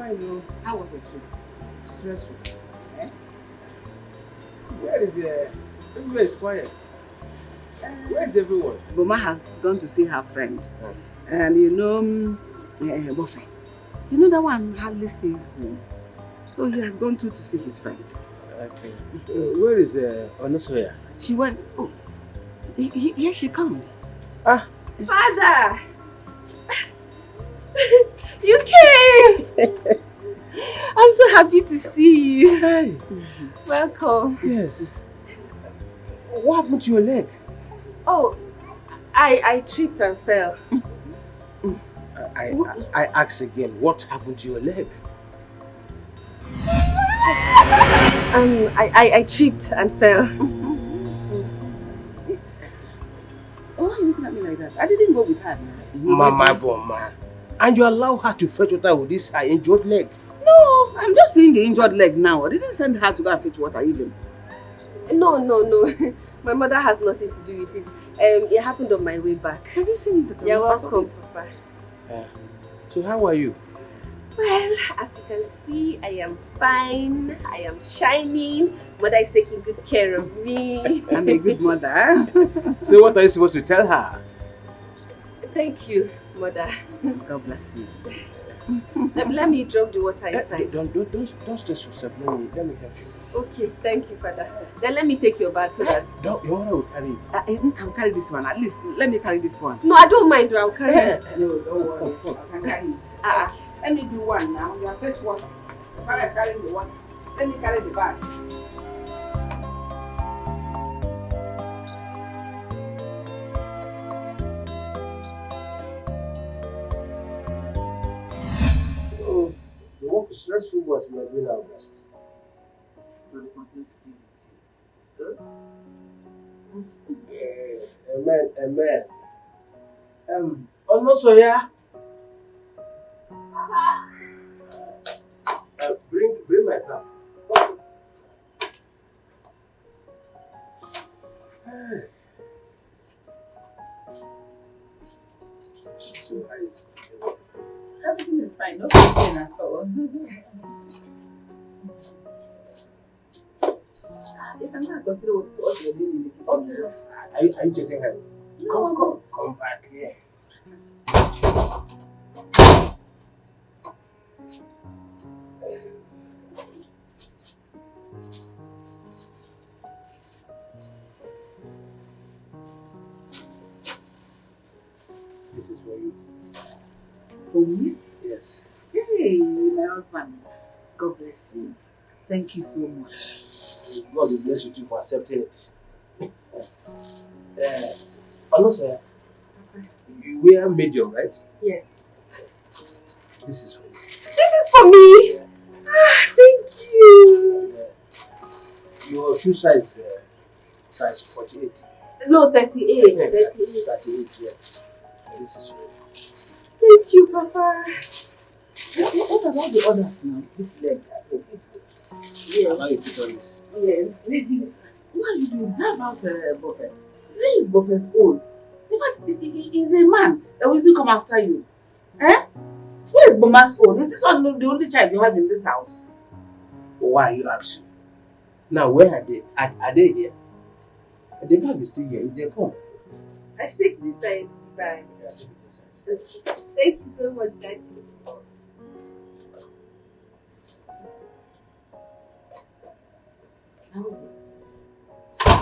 fine, no. How was the trip? Stressful. Eh? Where is everywhere is quiet. Where is everyone? Boma has gone to see her friend. Oh. And you know, Buffet. You know that one hardly stays home. So he has gone to see his friend. Where is Onosoya? She went, oh, here she comes. Ah. Father! You came! I'm so happy to see you. Hi. Welcome. Yes. What happened to your leg? Oh, I tripped and fell. I ask again, what happened to your leg? I tripped and fell. Why are you looking at me like that? I didn't go with her. Mama Boma. And you allow her to fetch water with this injured leg? No, I'm just seeing the injured leg now. I didn't send her to go and fetch water even. No. My mother has nothing to do with it. It happened on my way back. Have you seen it? You're welcome, Papa. So how are you? Well, as you can see, I am fine. I am shining. Mother is taking good care of me. I'm a good mother. So what are you supposed to tell her? Thank you, Mother. God bless you. Let me drop the water inside. Don't stress yourself. Let me help you. Okay, thank you, Father. Then let me take your bag so that... Your mother will carry it. I'll carry this one. At least, let me carry this one. No, I don't mind. I'll carry it. No, don't worry. I can carry it. Let me do one now. You have fetched water. If I carry the water, let me carry the bag. The work is stressful, but we are doing our best. God will continue to be with Amen, you. amen. Onosoya. Bring my cup. So nice. Everything is fine. No complaint at all. You can now continue what you're doing in the kitchen. Okay. Are you chasing her? No, Come back here. This is for you. For me? Yes. Hey, my husband. God bless you. Thank you so much. God will bless you too for accepting it. Also, you wear medium, right? Yes. This is for you. This is for me! Thank you! Your shoe size size 48. No, 38. 38, yes. This is for you. Thank you, Papa. What about the others now? This leg. Yes. How you put on this? Yes. What are you doing? Is that about Buffett? Where is Buffett's own? In fact, he's a man that will even come after you. Eh? Where is Boma's own? Is this one the only child you have in this house? Why are you asking? Now, where are they? Are they here? The bag is still here. If they come, I should take it inside the bag. yeah, take it inside. Okay. Thank you so much, Daddy.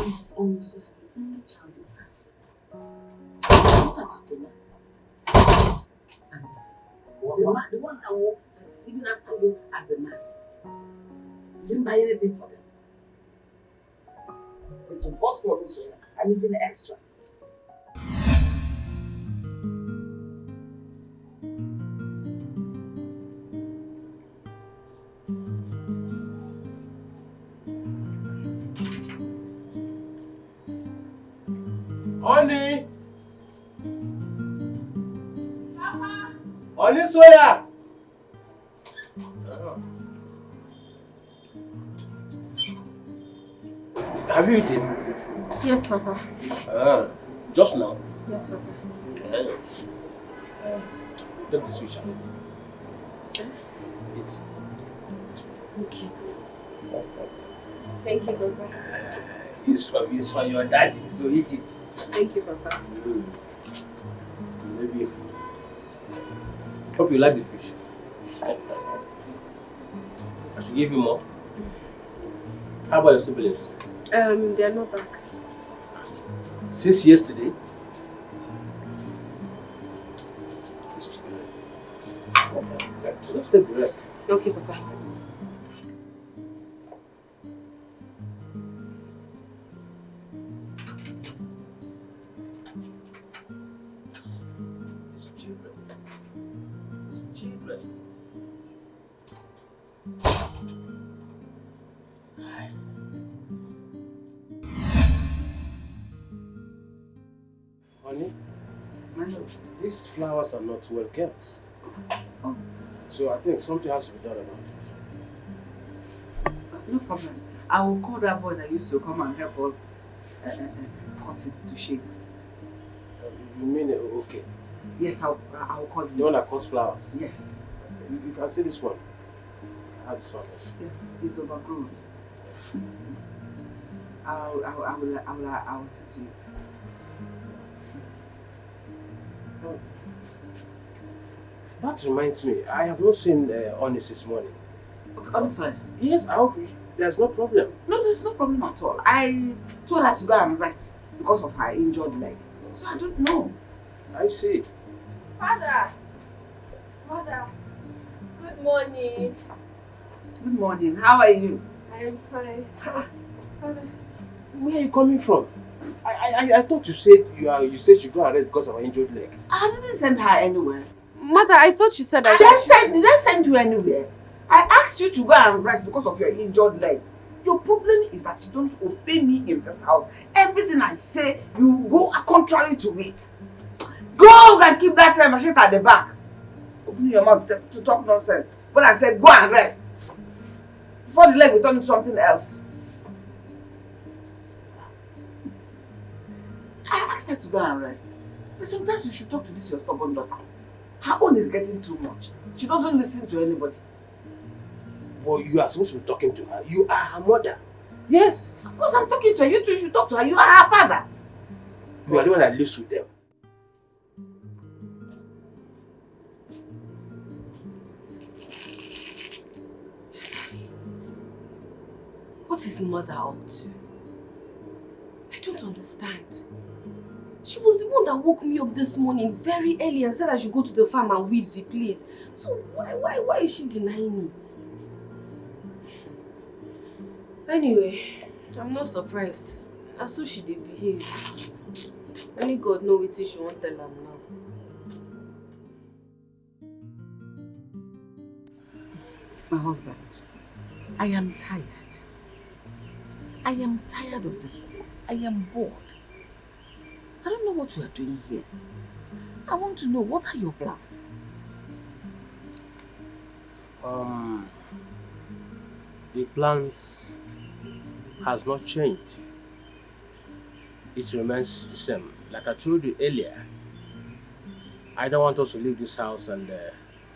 He's almost a child you have. What about the man? And the one that's even after you as the man. You didn't buy anything for them. It's important for you, so I'm even extra. Honey! Papa! Honey soya! Have you eaten? Yes, Papa. Just now? Yes, Papa. Take the switch on it. Eat. Okay. Thank you, Papa. It's from your daddy, so eat it. Thank you, Papa. Maybe. Hope you like the fish. I should give you more. How about your siblings? They are not back. Since yesterday? Let's take the rest. Okay, Papa. It's children. It's children. Honey, these flowers are not well kept. Oh. So I think something has to be done about it. No problem. I will call that boy that used to come and help us cut it to shape. You mean okay? Yes, I'll call him. The one that cuts flowers? Yes. You can see this one. I have this one. Yes, it's overgrown. I will see to it. That reminds me, I have not seen Honest this morning. Okay, I'm sorry. Yes, I hope there's no problem. No, there's no problem at all. I told her to go and rest because of her injured leg. So I don't know. I see. Father! Mother! Good morning. Good morning. How are you? I am fine. Father. Where are you coming from? I thought you said you said she go and rest because of her injured leg. I didn't send her anywhere. Mother, I thought you said Did I send you anywhere? I asked you to go and rest because of your injured leg. Your problem is that you don't obey me in this house. Everything I say, you go contrary to it. Go and keep that machete at the back. Open your mouth to talk nonsense. When I said go and rest, before the leg will turn into something else. I asked her to go and rest. But sometimes you should talk to this your stubborn daughter. Her own is getting too much. She doesn't listen to anybody. Well, you are supposed to be talking to her. You are her mother. Yes. Of course I'm talking to her. You two should talk to her. You are her father. You are the one that lives with them. What is mother up to? I don't understand. She was the one that woke me up this morning very early and said I should go to the farm and weed the place. So why is she denying it? Anyway, I'm not surprised. As so she did behave. Only God knows what she won't tell them now. My husband, I am tired. I am tired of this place. I am bored. I don't know what we are doing here. I want to know, what are your plans? The plans has not changed. It remains the same. Like I told you earlier, I don't want us to leave this house and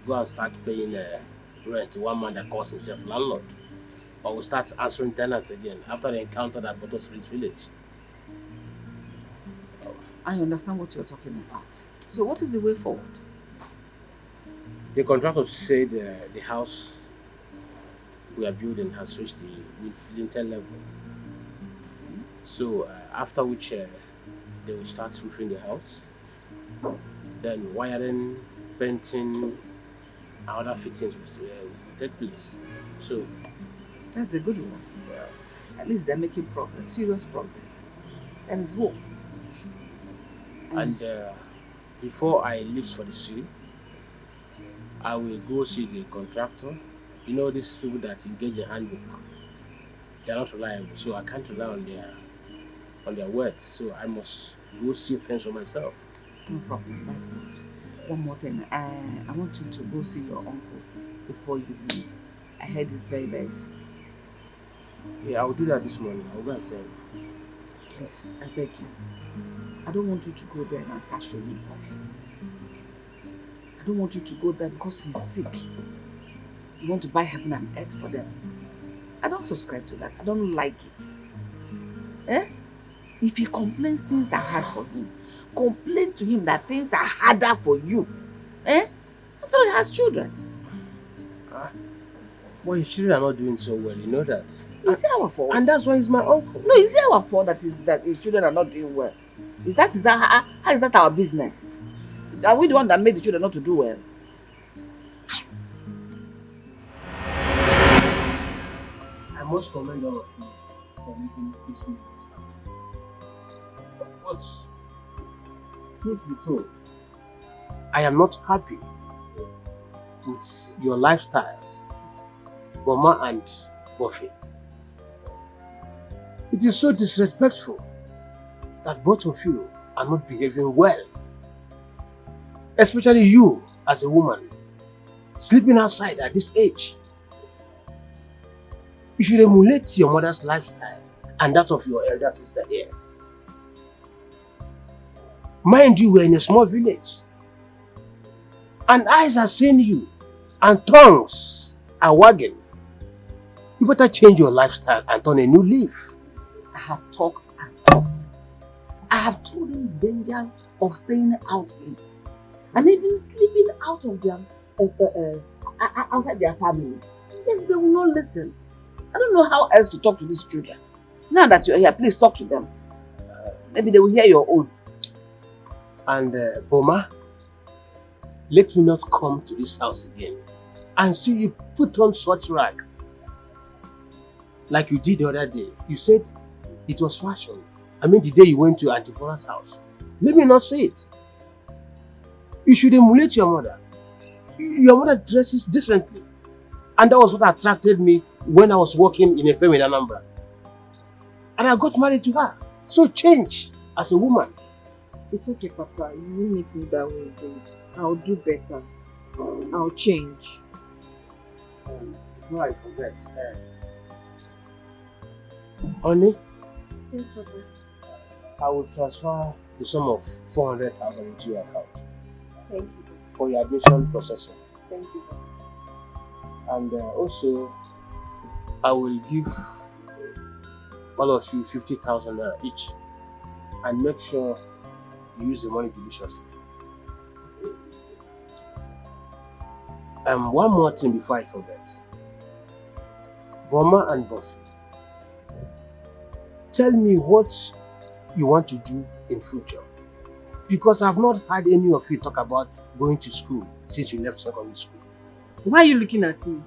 go and start paying rent to one man that calls himself landlord. Or we'll start answering tenants again after the encounter that brought us to this village. I understand what you're talking about. So what is the way forward? The contractor said the house we are building has reached the lintel level. So after which they will start roofing the house. Then wiring, painting, and other fittings will take place. So that's a good one. Yeah. At least they're making progress, serious progress. There is hope. And before I leave for the sea, I will go see the contractor. You know, these people that engage in handbook, they're not reliable, so I can't rely on their words. So I must go see things for myself. No problem, that's good. One more thing, I want you to go see your uncle before you leave. I heard he's very, very sick. Yeah, I will do that this morning. I will go and see him. Please, I beg you. I don't want you to go there and start showing off. I don't want you to go there because he's sick. You want to buy heaven and earth for them. I don't subscribe to that. I don't like it. Eh? If he complains things are hard for him, complain to him that things are harder for you. Eh? After all, he has children. But his children are not doing so well, you know that. Is it our fault? And that's why he's my uncle. No, is it our fault that his children are not doing well? How is that our business? Are we the one that made the children not to do well? I must commend all of you for living peacefully in this house. But, truth be told, I am not happy with your lifestyles, Boma and Buffy. It is so disrespectful that both of you are not behaving well. Especially you, as a woman, sleeping outside at this age. You should emulate your mother's lifestyle and that of your elder sister here. Mind you, we're in a small village. And eyes are seeing you, and tongues are wagging. You better change your lifestyle and turn a new leaf. I have talked and talked. I have told them the dangers of staying out late and even sleeping out of their outside their family. Yes, they will not listen. I don't know how else to talk to these children. Now that you're here, please talk to them. Maybe they will hear your own. And Boma, let me not come to this house again and see you put on such rag like you did the other day. You said it was fashion. I mean the day you went to Auntie Fona's house. Let me not say it. You should emulate your mother. Your mother dresses differently. And that was what attracted me when I was working in a firm in Anambra. And I got married to her. So change as a woman. It's okay, Papa. You won't meet me that way again. I'll do better. I'll change. Before I forget, honey, Yes, Papa. I will transfer the sum of 400,000 into your account Thank you. for your admission processing. Thank you, Papa. And also, I will give all of you 50,000 each and make sure you use the money judiciously. One more thing before I forget. Boma and Buffy, tell me what you want to do in future. Because I've not heard any of you talk about going to school since you left secondary school. Why are you looking at me?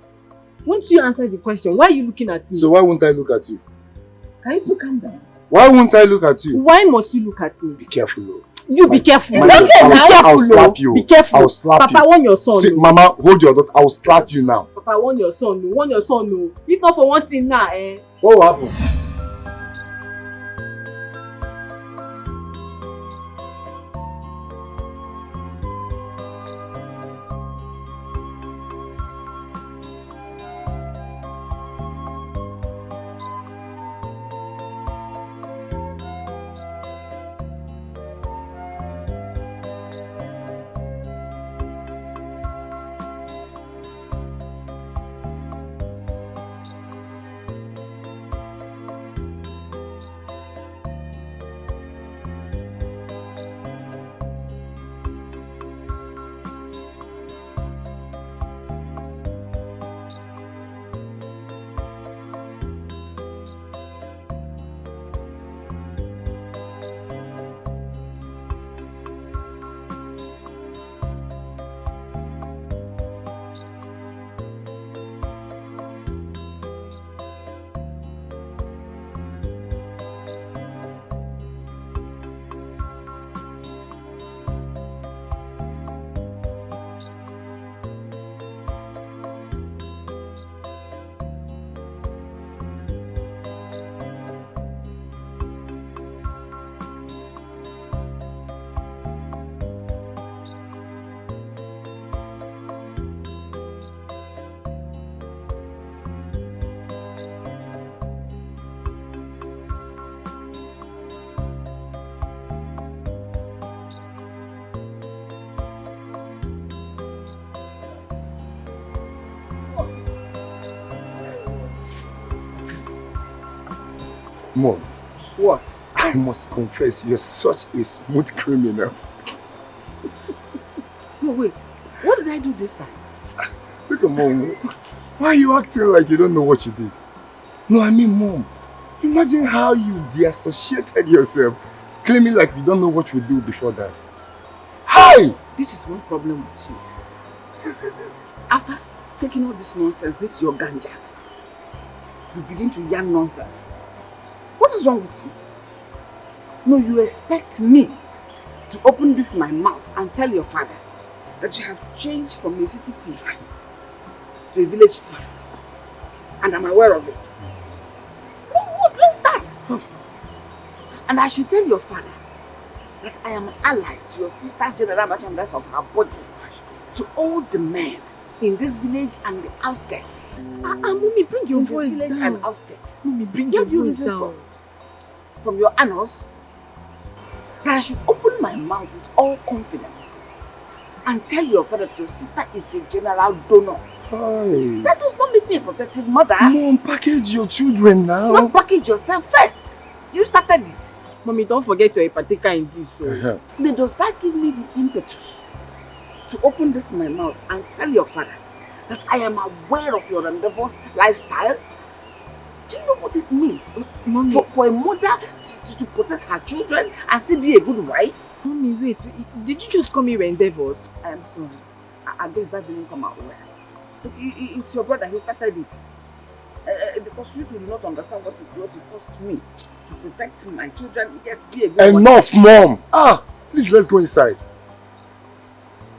Won't you answer the question? Why are you looking at me? So why won't I look at you? Can you two calm down? Why won't I look at you? Why must you look at me? Be careful, though. You be careful. My It's God, okay now. I'll slap you. Be careful. I'll slap Papa, you. warn your son. See, no. Mama, hold your daughter. I'll slap you now. Papa, warn your son. No. Warn your son. No. If not for one thing now, eh? What will happen? Mom, What? I must confess, you're such a smooth criminal. No, wait. What did I do this time? Look at Mom. Why are you acting like you don't know what you did? No, I mean, Mom. Imagine how you deassociated yourself, claiming like you don't know what you do before that. Hi! This is one problem with you. After taking all this nonsense, this is your ganja. You begin to yarn nonsense. What is wrong with you? No, you expect me to open this my mouth and tell your father that you have changed from a city thief to a village thief. And I'm aware of it. No, what? Let's start. And I should tell your father that I am allied to your sister's general merchandise of her body to all the men in this village and the outskirts. Mommy, bring your In voice the village down. and outskirts. Mommy, bring What your do you voice reason down. from your anus that I should open my mouth with all confidence and tell your father that your sister is a general donor? Hi. That does not make me a protective mother. Mom, package your children now. Not package yourself first. You started it. Mommy, don't forget you're a partaker in this. So. Then does that give me the impetus to open this my mouth and tell your father that I am aware of your endeavors lifestyle? Do you know what it means Mommy, for a mother to protect her children and still be a good wife? Mommy, wait. Did you just call me your endeavors? I am sorry. I guess that didn't come out well. But it's your brother, he started it. Because you two do not understand what it cost me to protect my children, yet be a good Enough, Mom. Please, let's go inside.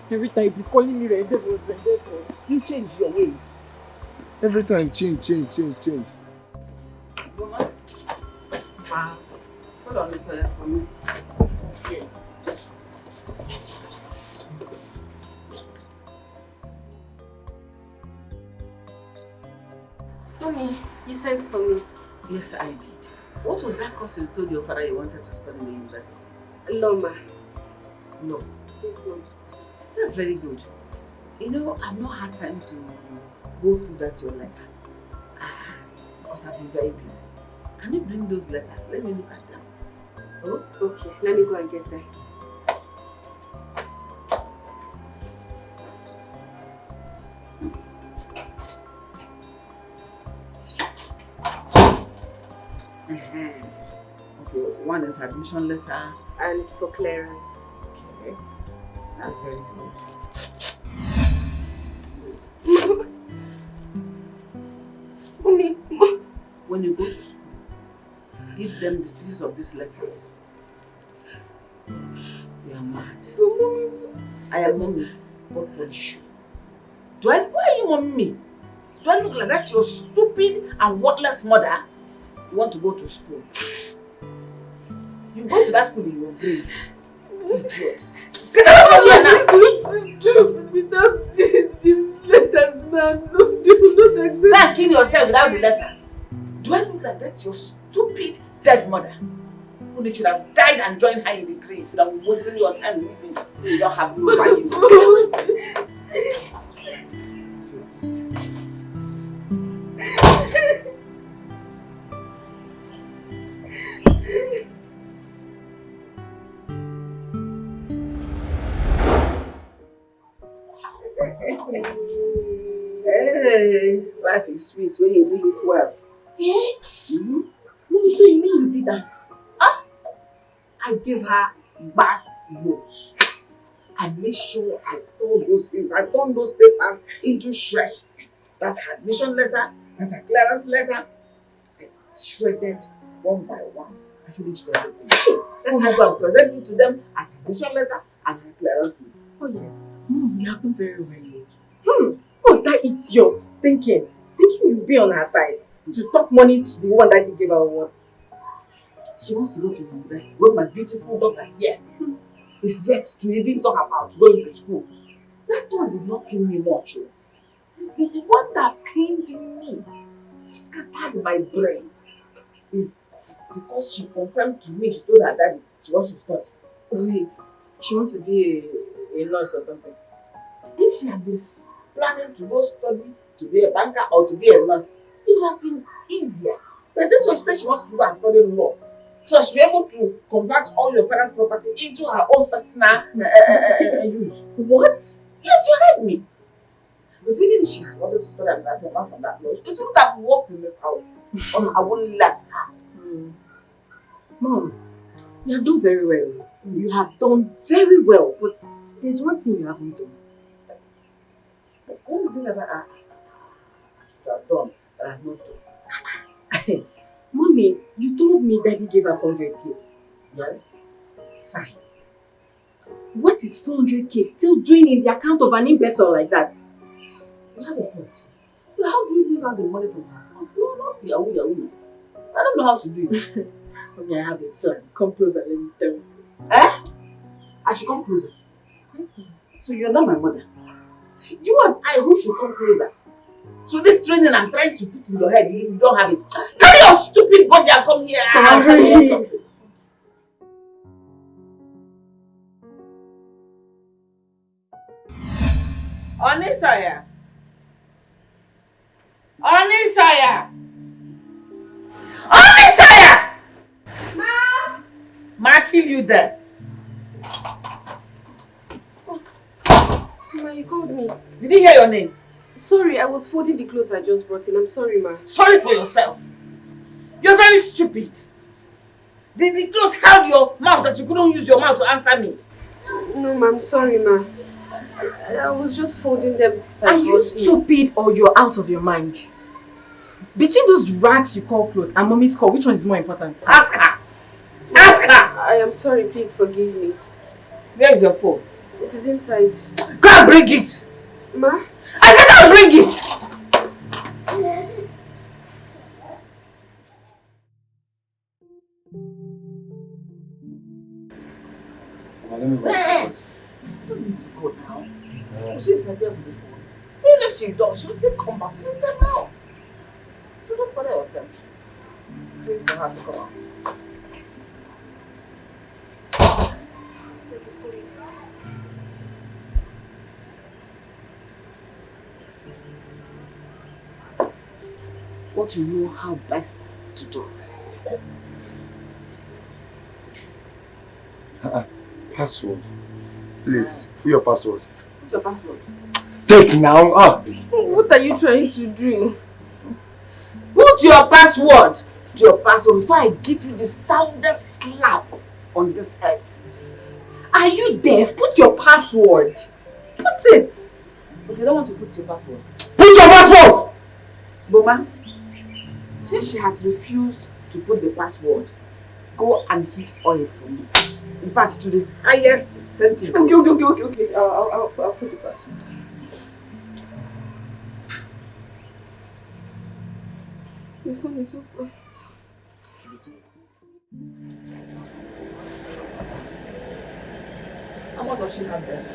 Every time you be calling me your endeavors. You change your ways. Every time, change. Woman, hold on this for me. Okay. Mommy, you sent for me. Yes, I did. What was that course you told your father you wanted to study in the university? Loma. No. Yes, Mom. That's very good. You know, I've not had time to go through that your letter. Because I've been very busy. Can you bring those letters? Let me look at them. Oh? Okay, let me go and get them. Okay, one is admission letter. And for clearance. Okay, that's very good. Mommy, When you go to school, give them the pieces of these letters. You are mad. Mommy. I am mommy. God punish you. Why are you mommy me? Do I look like that your stupid and worthless mother? You want to go to school? You go to that school in your grave. Idiot. Get out of here now! What am I going to do without these letters now? No, they will not accept. Go and kill yourself without the letters. Do I look like that your stupid dead mother? Who should have died and joined her in the grave without wasting your time living? You don't have no value. Hey, life is sweet when you do it well. Yeah? Mm-hmm. Mommy, so you mean you did that? I gave her bass notes. I made sure I turned those things, I turned those papers into shreds. That admission letter, that clearance letter, I shredded one by one. I finished everything. That's how I go and present it to them as admission letter and a clearance list. Oh yes. Mom, you have done very well. What's that idiot thinking? Thinking you'll be on her side to talk money to the one that he gave her what? She wants to go to university, when my beautiful daughter here is yet to even talk about going to school. That one did not pain me much. But the one that pained me, scattered my brain, is because she confirmed to me, she told her daddy she wants to study. Wait, she wants to be a nurse or something. If she had been planning to go study, to be a banker or to be a nurse, it would have been easier. But this one, she said she wants to go and study law. So she'll be able to convert all your father's property into her own personal use. What? Yes, you heard me. But even if she had wanted to study and graduate from that law, it wouldn't have worked in this house. Because I wouldn't let her. Mom, you have done very well. You have done very well, but there's one thing you haven't done. But what is it that I should have done that I have not done? Mommy, you told me Daddy gave her 400k. Yes? Fine. What is 400k still doing in the account of an imbecile like that? You have a point. But how do you bring out the money from her account? You are not Yahoo. I don't know how to do it. Okay, I have a plan. Come closer, let me tell you. Eh? I should come closer. So you're not my mother. You and I who should come closer. So this training I'm trying to put in your head, you don't have it. Carry your stupid body and come here. Sorry. Onisaya. Onisaya. Onisaya! Ma, kill you there. Ma, you called me. Did you hear your name? Sorry, I was folding the clothes I just brought in. I'm sorry, ma. Sorry for yourself. You're very stupid. Did the clothes held your mouth that you couldn't use your mouth to answer me? No, ma, I'm sorry, ma. I was just folding them. Are you stupid or you're out of your mind? Between those rags you call clothes and mommy's call, which one is more important? Ask her. Ask her. I am sorry, please forgive me. Where is your phone? It is inside. Go and bring it. Ma? I said go and bring it. Let me go. You don't need to go now. She disappeared with the phone. Even if she does, she will still come back to the same house. So don't bother yourself. Let's wait for her to come out. What you know how best to do. Password. Please, put your password. What's your password? Take now. What are you trying to do? Put your password to your password before I give you the soundest slap on this earth. Are you deaf? Put your password. Put it. Okay, I don't want to put your password. Put your password! Boma, since she has refused to put the password, go and heat oil for me. In fact, to the highest centigrade. Okay. I'll put the password. Your phone is open. Give it to me. How much does she have there?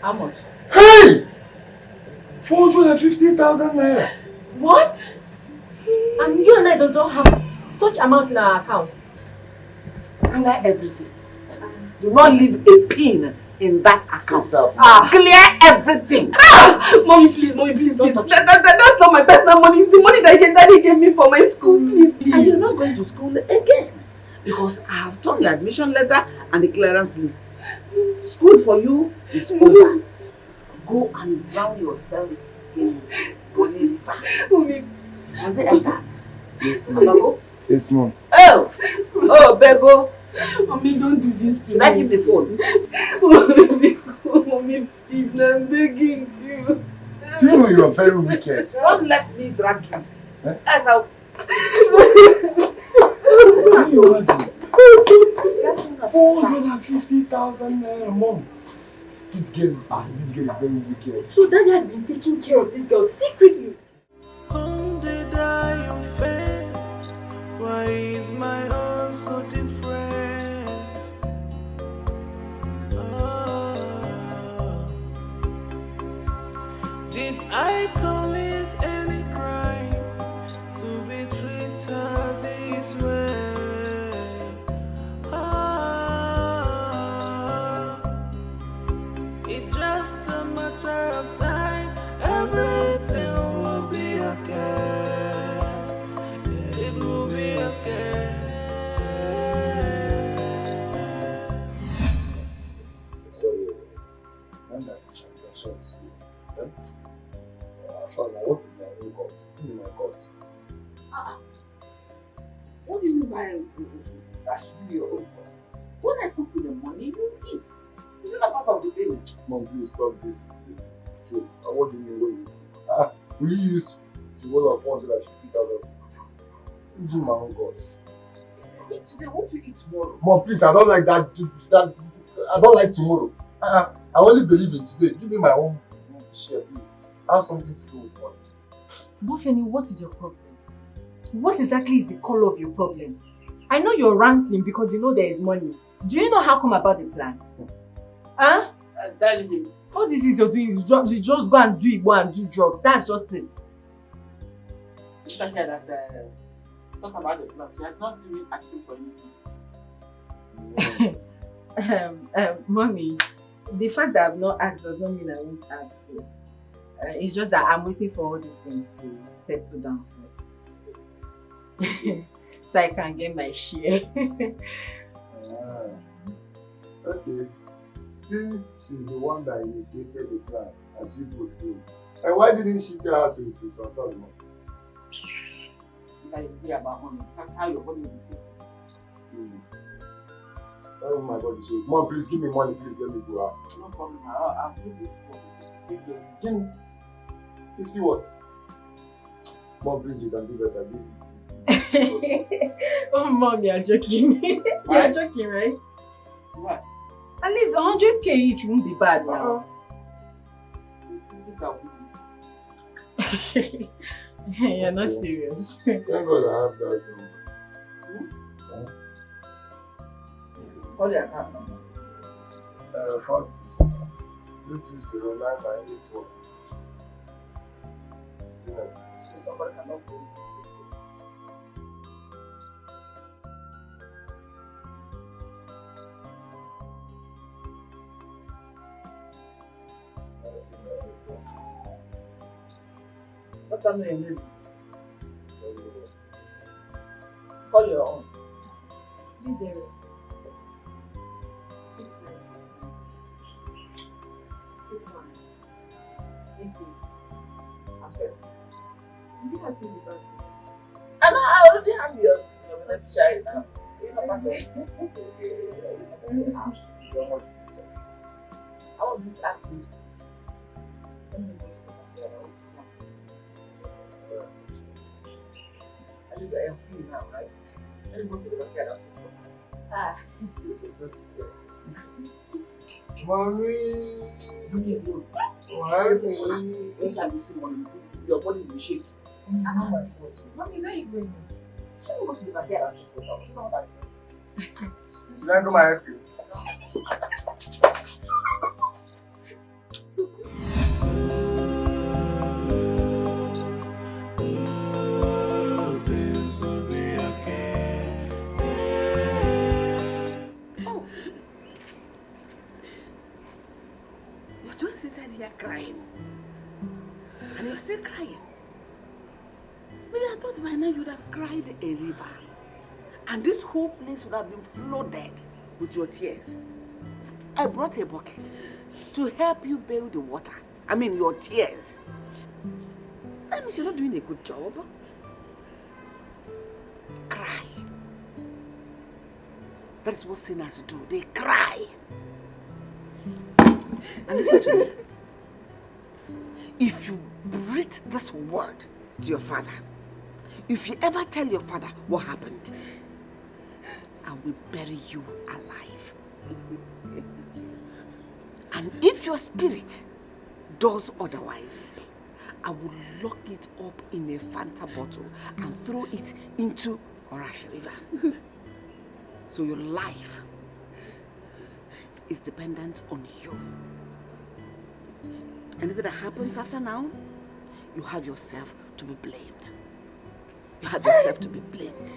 How much? Hey! 450,000 naira. What? And you and I does not have such amount in our account. Clear everything. Do not leave a pin in that account. Clear everything. Mommy, please. That's not my personal money. It's the money that Daddy gave me for my school. Please. And you're not going to school again. Because I have done the admission letter and the clearance list. School for you is over. Go and drown yourself in Bonny River. Mommy. Was it like that? Yes, Mama, mom. go. Yes, mom. Oh, Bego. Mommy, don't do this to me. Should I keep the phone? Mommy, please, I'm begging you. Do you know you are very wicked? Don't let me drag you. Eh? As I'll... Can you imagine? 450,000 naira, mom. This girl is very wicked. So Daddy has been taking care of this girl secretly. Whom did I offend? Why is my heart so different? Did I commit any crime to be treated this way? It's just a matter of time. Everything will be okay. Father, what is my own God? Give me my God. What do you mean by that should be your own God? When I cook you the money, you eat. Isn't that part of the payment? Mom, please stop this joke. What do you mean? Will you use the whole of 450,000? This is my own God. Eat today, what to eat tomorrow? Mom, please, I don't like that. I don't like tomorrow. I only believe in today. Give me my own share, please. I have something to do with money. Bufeni, what is your problem? What exactly is the color of your problem? I know you're ranting because you know there is money. Do you know how come about the plan? Huh? Tell me. All this is you're doing is drugs. You just go and do it, go and do drugs. That's just it. Talk about the plan. She has not even asking for anything. Mommy, the fact that I've not asked does not mean I won't ask you. It's just that I'm waiting for all these things to settle down first. So I can get my share. Okay. Since she's the one that initiated the plan, as you both know, and why didn't she tell her to transfer the money? Like, yeah, about money. That's how your body will feel. Oh my God, shake. Mom, please give me money, please let me go out. No problem. I'll give you 50. 50 what? Mom, please, you can do better. Oh, Mom, you're joking. You're joking, right? What? At least 100k each won't be bad now. You're not serious. Thank God I have that number. Call your account number. 46 2209981. Senate. Somebody cannot go. What time are you leaving? Call your own. 30 6969 61 88. I've sent it. You think I sent the back? And I already have your beneficiary now. You're not part of it. I was just asking you. At least I am free now, right? Let me go to the backyard after. This is a secret. Mommy! Mommy! Anytime you see money, your body will shake. It's not my fault. Mommy, where are you going? Let me go to the backyard after. Should I come and help you? Crying. And you're still crying. Maybe I thought by now you would have cried a river. And this whole place would have been flooded with your tears. I brought a bucket to help you bail the water. I mean your tears. That means you're not doing a good job. Cry. That is what sinners do. They cry. And listen to me. If you breathe this word to your father, if you ever tell your father what happened, I will bury you alive. And if your spirit does otherwise, I will lock it up in a Fanta bottle and throw it into Orash River. So your life is dependent on you. Anything that happens after now, you have yourself to be blamed. You have yourself to be blamed.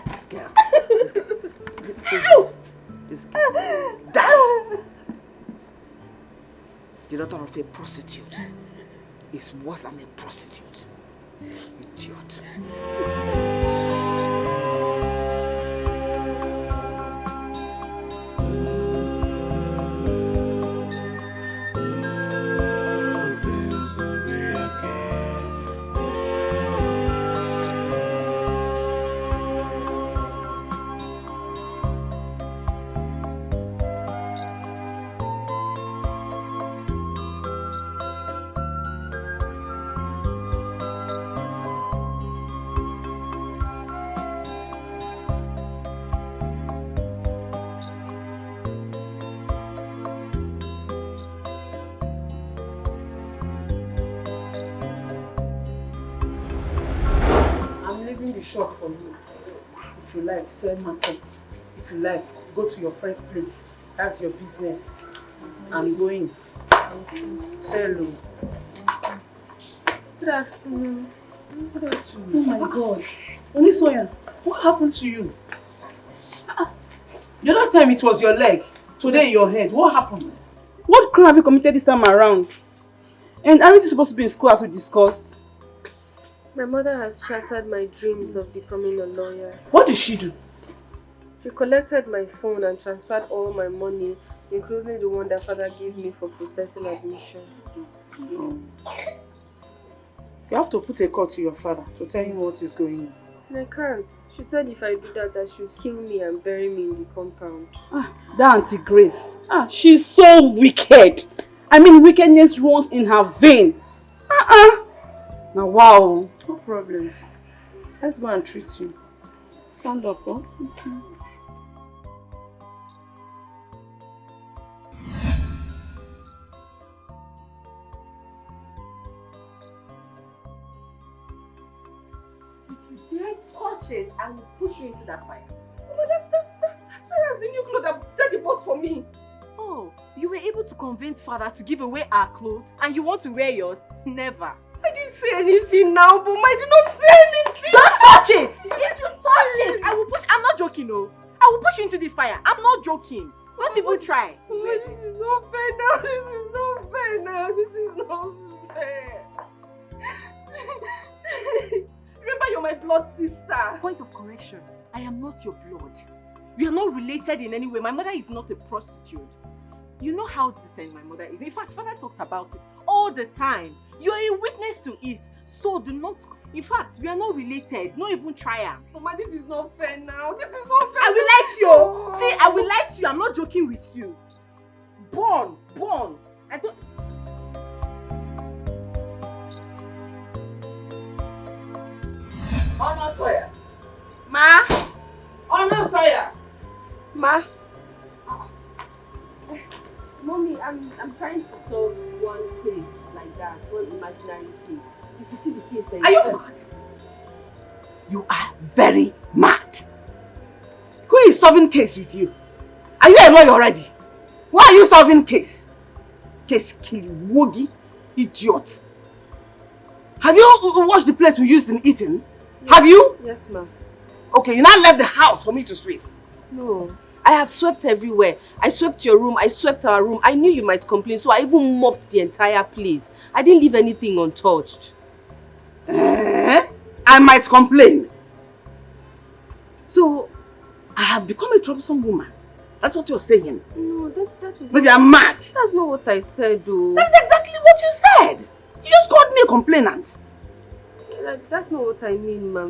This girl. This girl. Die! The daughter of a prostitute is worse than a prostitute. Idiot. be short for you. If you like, sell markets. If you like, go to your friend's place. That's your business. I'm going. Sell. Good afternoon. Good afternoon. Oh my God. Onisoya, what happened to you? The other time it was your leg. Today your head. What happened? What crime have you committed this time around? And aren't you supposed to be in school as we discussed? My mother has shattered my dreams of becoming a lawyer. What did she do? She collected my phone and transferred all my money, including the one that father gave me for processing admission. You have to put a call to your father to tell him what is going on. I can't. She said if I do that, she would kill me and bury me in the compound. That Auntie Grace. She's so wicked. I mean, wickedness runs in her vein. Now, wow. No problems. Let's go and treat you. Stand up, huh? Okay. If I touch it, I will push you into that fire. Mama, that's the new clothes that Daddy bought for me. Oh, you were able to convince father to give away our clothes and you want to wear yours? Never. I didn't say anything now, but I did not say anything. Don't touch it! If you touch it, I will push. I'm not joking, no. I will push you into this fire. I'm not joking. Don't even try. Mama, this is not fair now. This is not fair now. This is not fair. Remember, you're my blood sister. Point of correction. I am not your blood. We are not related in any way. My mother is not a prostitute. You know how decent my mother is. In fact, father talks about it all the time. You are a witness to it. So do not... In fact, we are not related. Not even try am. Mama, this is not fair now. This is not fair. I will lie to you. See, I will lie to you. I'm not joking with you. Born. I don't... Honor Sawyer. Ma? Honor Sawyer. Ma? Mommy, I'm trying to solve one case like that, one imaginary case. If you see the case, Are you mad? You are very mad. Who is solving case with you? Are you a lawyer already? Why are you solving case? Case Kiliwogi, idiot. Have you washed the plate we used in eating? Yes. Have you? Yes, ma'am. Okay, you now left the house for me to sweep. No. I have swept everywhere. I swept your room, I swept our room. I knew you might complain, so I even mopped the entire place. I didn't leave anything untouched. I might complain. So, I have become a troublesome woman. That's what you're saying. No, that is Maybe not... I'm mad. That's not what I said, though. That's exactly what you said. You just called me a complainant. That's not what I mean, ma.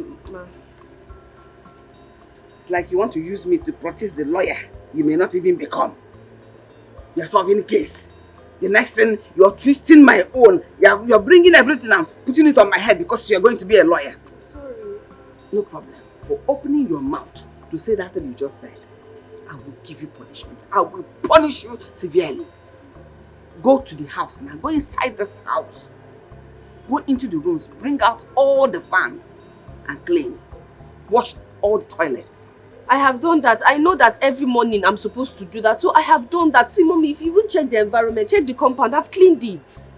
It's like you want to use me to protect the lawyer you may not even become. You're solving a case. The next thing, you're twisting my own. You're bringing everything and putting it on my head because you're going to be a lawyer. Sorry. No problem. For opening your mouth to say that thing you just said, I will give you punishment. I will punish you severely. Go to the house now. Go inside this house. Go into the rooms. Bring out all the fans and clean. Wash all the toilets. I have done that. I know that every morning I'm supposed to do that. So I have done that. See, mommy, if you would check the environment, check the compound, I've cleaned it.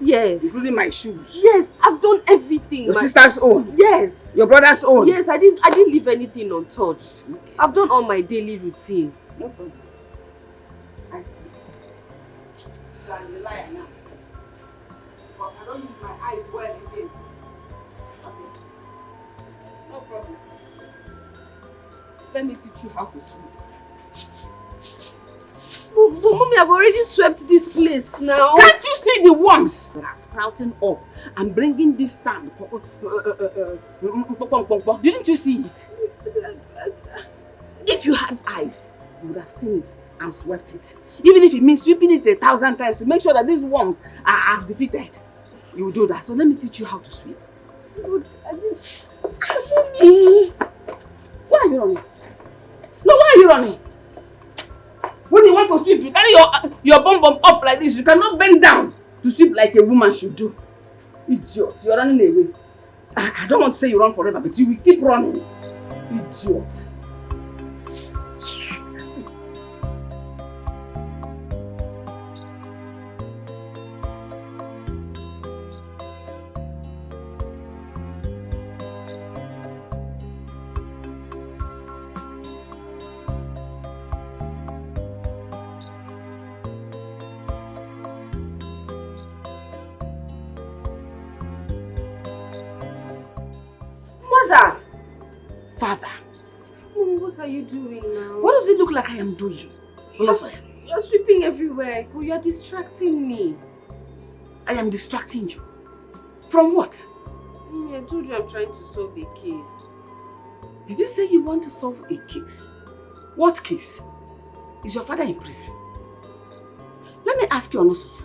Yes. Including my shoes. Yes, I've done everything. Your sister's own. Yes. Your brother's own. Yes, I didn't leave anything untouched. Okay. I've done all my daily routine. No problem. I see. So I'm a liar now. But I don't use my eyes well again. Okay. No problem. Let me teach you how to swim. But mommy, I've already swept this place now. Can't you see the worms that are sprouting up and bringing this sand? Didn't you see it? If you had eyes, you would have seen it and swept it. Even if it means sweeping it 1,000 times to make sure that these worms are defeated. You will do that. So let me teach you how to sweep. But I didn't... Mommy! Why are you running? No, why are you running? When you want to sweep, you carry your bum up like this. You cannot bend down to sweep like a woman should do. Idiot, you're running away. I don't want to say you run forever, but you will keep running. Idiot. Mother! Father, Mommy, what are you doing now? what does it look like I am doing? Olosoya, You're sweeping everywhere. You're distracting me. I am distracting you. From what? Mommy, I told you I'm trying to solve a case. Did you say you want to solve a case? What case? Is your father in prison? Let me ask you, Olosoya,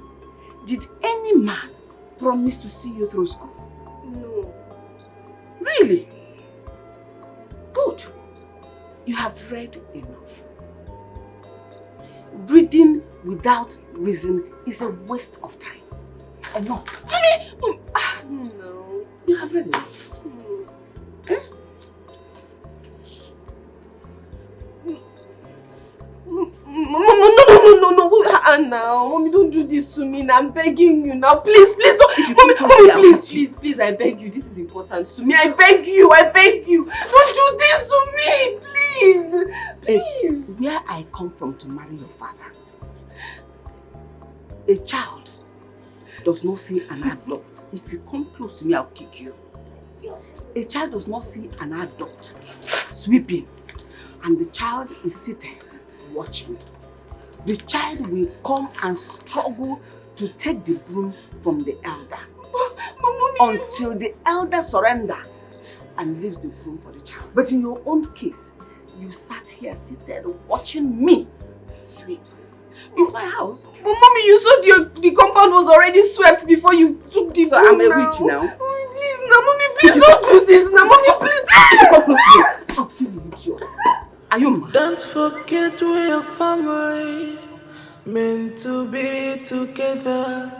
did any man promise to see you through school? No. Really? Good. You have read enough. Reading without reason is a waste of time. Enough. Mommy! No. You have read enough. Eh? No. Now. Mommy, don't do this to me. Now. I'm begging you now. Please, don't. Mommy, please, I beg you. This is important to me. I beg you. Don't do this to me. Please. Where I come from to marry your father, a child does not see an adult. If you come close to me, I'll kick you. A child does not see an adult sweeping, and the child is sitting watching. The child will come and struggle to take the broom from the elder until the elder surrenders and leaves the broom for the child. But in your own case, you sat here seated watching me sweep. It's my house. But Mommy, you saw the compound was already swept before you took the broom. I'm a witch now. Mommy, please now. Mommy, please don't do this now. Mommy, please. Come close to me. I'll kill you, idiot. Are you mad? Don't forget we are family, meant to be together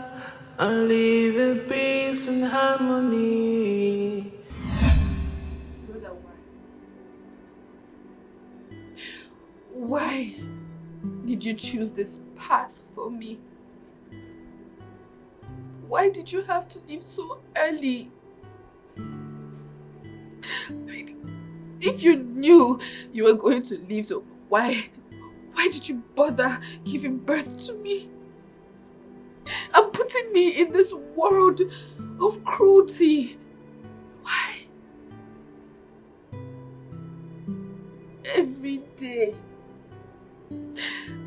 and live in peace and harmony. Why did you choose this path for me? Why did you have to leave so early? If you knew you were going to leave, so why did you bother giving birth to me? And putting me in this world of cruelty? Why? Every day,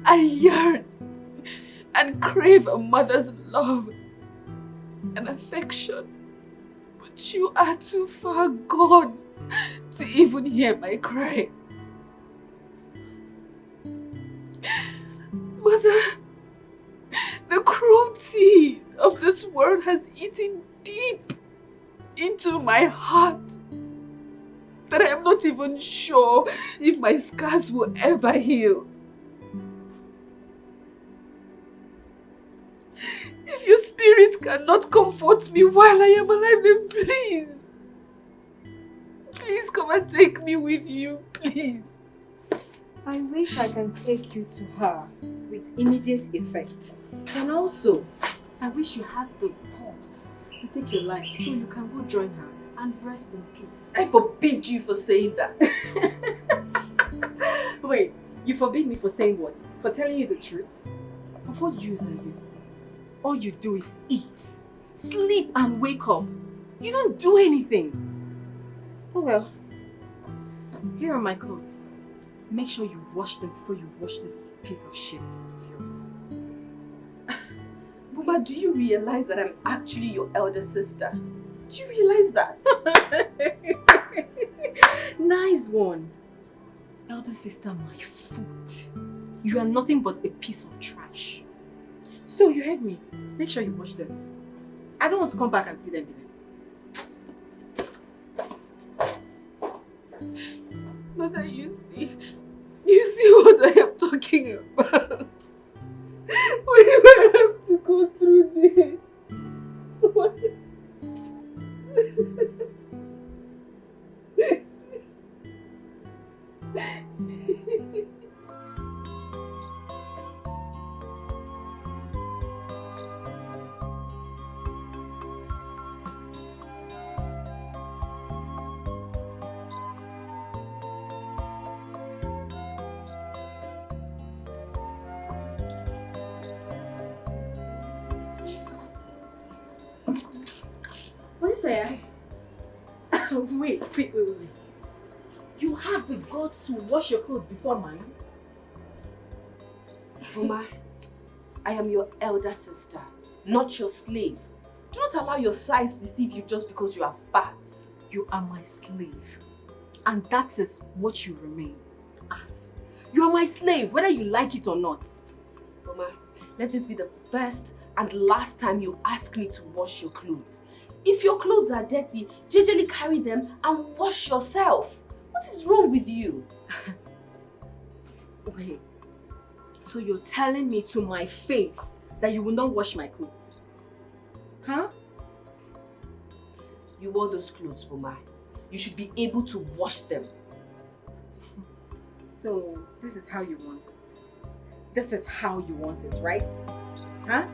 I yearn and crave a mother's love and affection. But you are too far gone to even hear my cry. Mother, the cruelty of this world has eaten deep into my heart that I am not even sure if my scars will ever heal. If your spirit cannot comfort me while I am alive, then please come and take me with you, please. I wish I can take you to her with immediate effect. And also, I wish you had the guts to take your life so you can go join her and rest in peace. I forbid you for saying that. Wait, you forbid me for saying what? For telling you the truth? Of what use are you? All you do is eat, sleep and wake up. You don't do anything. Oh well, here are my clothes. Make sure you wash them before you wash this piece of shit of yours. Mama, do you realize that I'm actually your elder sister? Do you realize that? Nice one. Elder sister, my foot. You are nothing but a piece of trash. So you heard me. Make sure you wash this. I don't want to come back and see them again. Mother, you see what I am talking about? Why do I have to go through this? Why? Sir. Wait. You have the guts to wash your clothes before mine? Mama, I am your elder sister, not your slave. Do not allow your size deceive you just because you are fat. You are my slave. And that is what you remain as. You are my slave, whether you like it or not. Mama, let this be the first and last time you ask me to wash your clothes. If your clothes are dirty, gingerly carry them and wash yourself. What is wrong with you? Wait, so you're telling me to my face that you will not wash my clothes? Huh? You wore those clothes, Mama. You should be able to wash them. So, this is how you want it. This is how you want it, right? Huh?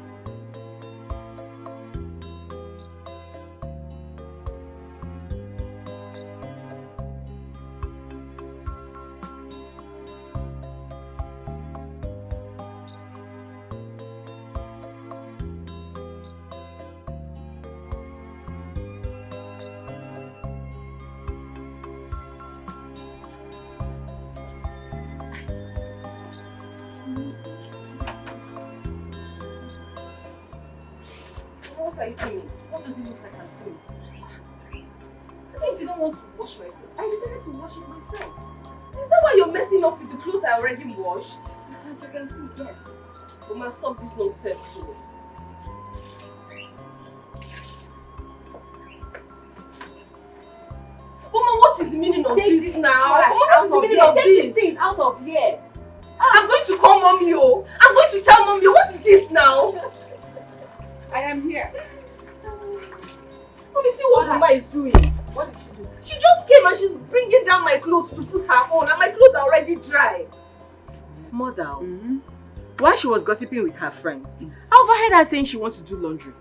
What are you doing? What does it look like I'm doing? Since you don't want to wash my clothes, I decided to wash it myself. Is that why you're messing up with the clothes I already washed? As you can see, yes. Mama, stop this nonsense. Mama, what is the meaning of this now? Mama, what is the meaning of Take this? these things out of here. I'm going to call Mommy, oh. I'm going to tell Mommy, what is this now? I am here. Mommy, see what Mama is doing. What did she do? She just came and she's bringing down my clothes to put her on, and my clothes are already dry. Mother, while she was gossiping with her friend, I overheard her saying she wants to do laundry.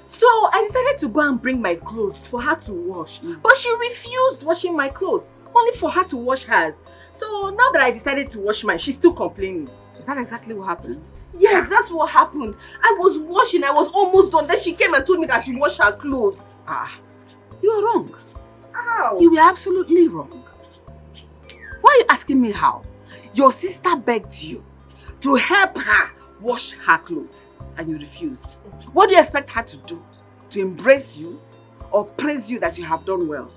So I decided to go and bring my clothes for her to wash. But she refused washing my clothes, only for her to wash hers. So now that I decided to wash mine, she's still complaining. Is that exactly what happened? Yes, that's what happened. I was washing, I was almost done. Then she came and told me that I should wash her clothes. You are wrong. How? You were absolutely wrong. Why are you asking me how? Your sister begged you to help her wash her clothes and you refused. What do you expect her to do? To embrace you or praise you that you have done well?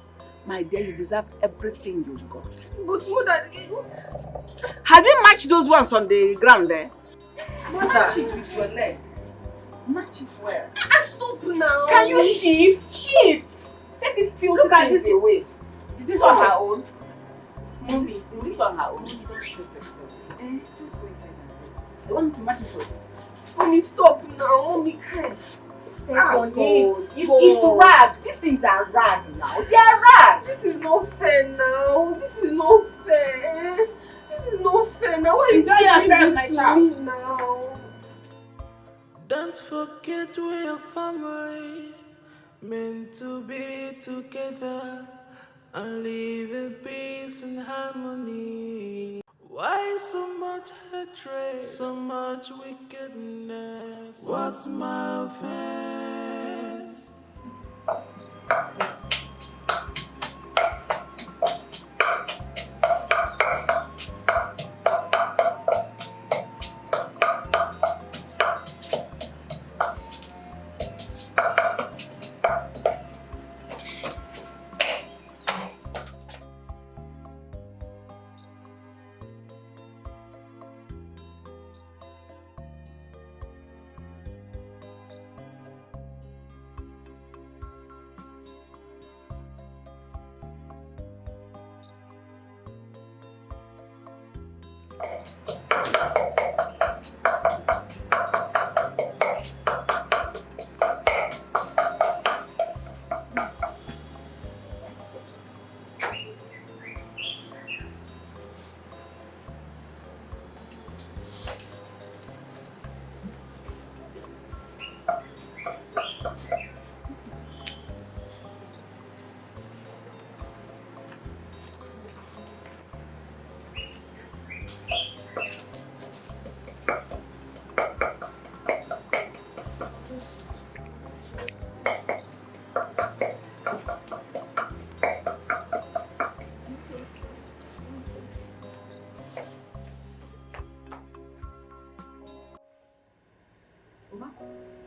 My dear, you deserve everything you got. But Mother... Have you matched those ones on the ground there? Match it with your legs. Match it well. Stop now. Can you shift? Shift! Take this filthy things away. Is this on her own? Mommy, Is this on her own? Mommy, don't stress yourself. Just go inside and rest. I want to match it up. Mommy, stop now. Mommy, can't. Step on it. God. It's rag. These things are rag now. They are rag. This is not fair now. This is not fair. This is not fair now. Why are you Enjoy doing yourself, this my to child. me now? Don't forget we're a family, meant to be together and live in peace and harmony. Why so much hatred, so much wickedness? What's my offense?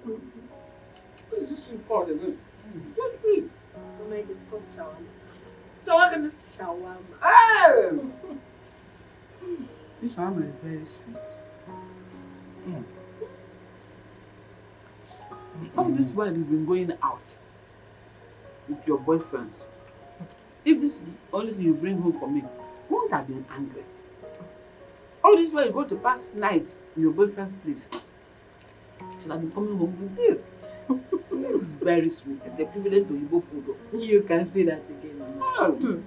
What is this thing called again? Just sweet. Mama, it is called shawarma. Shawarma. Shawarma. Hey! This shawarma is very sweet. All this while you've been going out with your boyfriends. If this is the only thing you bring home for me, won't have been angry. All this while you go to pass night in your boyfriend's place. Should have been coming home with this. This is very sweet. It's a privilege to Igbo food. You can say that again, Mama.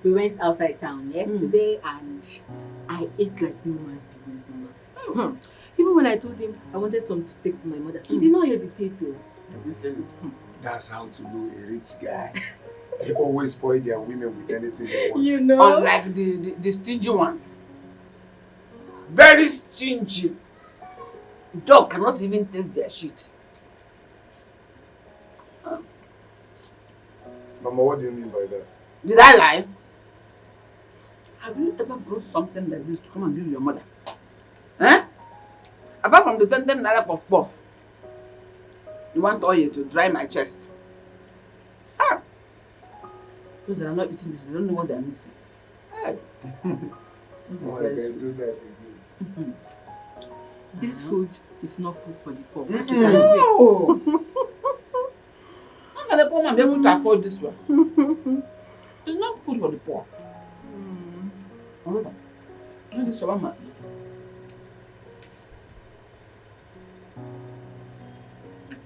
We went outside town yesterday and I ate like no man's business, Mama. Even when I told him I wanted some to take to my mother, he did not hesitate to. Listen. That's how to know a rich guy. They always spoil their women with anything they want. You know? Unlike the stingy ones. Very stingy. Dog cannot even taste their shit. Mama, what do you mean by that? Did I lie? Have you ever brought something like this to come and give your mother? Eh? Apart from the 10 naira puff. You want oil to dry my chest. Ah! Those that are not eating this, they don't know what they are missing. Hey. Oh, I can say that again. This food is not food for the poor. As As you you can can see. How can a poor man be able to afford this one? It's not food for the poor. However, you know this shawarma.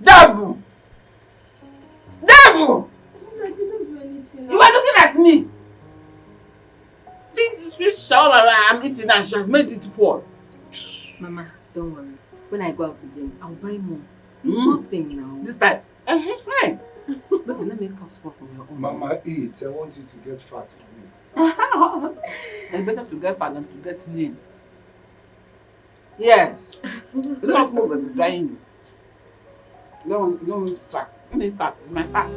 Devil! Devil! I didn't do anything. You are looking at me. See, this shawarma I'm eating and she has made it fall. Mama, don't worry. When I go out again, I'll buy more. It's nothing now. This time. Hey. But let me cut small from your own. Mama, eat. I want you to get fat for me. It's better to get fat than to get lean. Yes. It's not smoke, but it's drying you. You don't want fat. I need fat. It's my fat.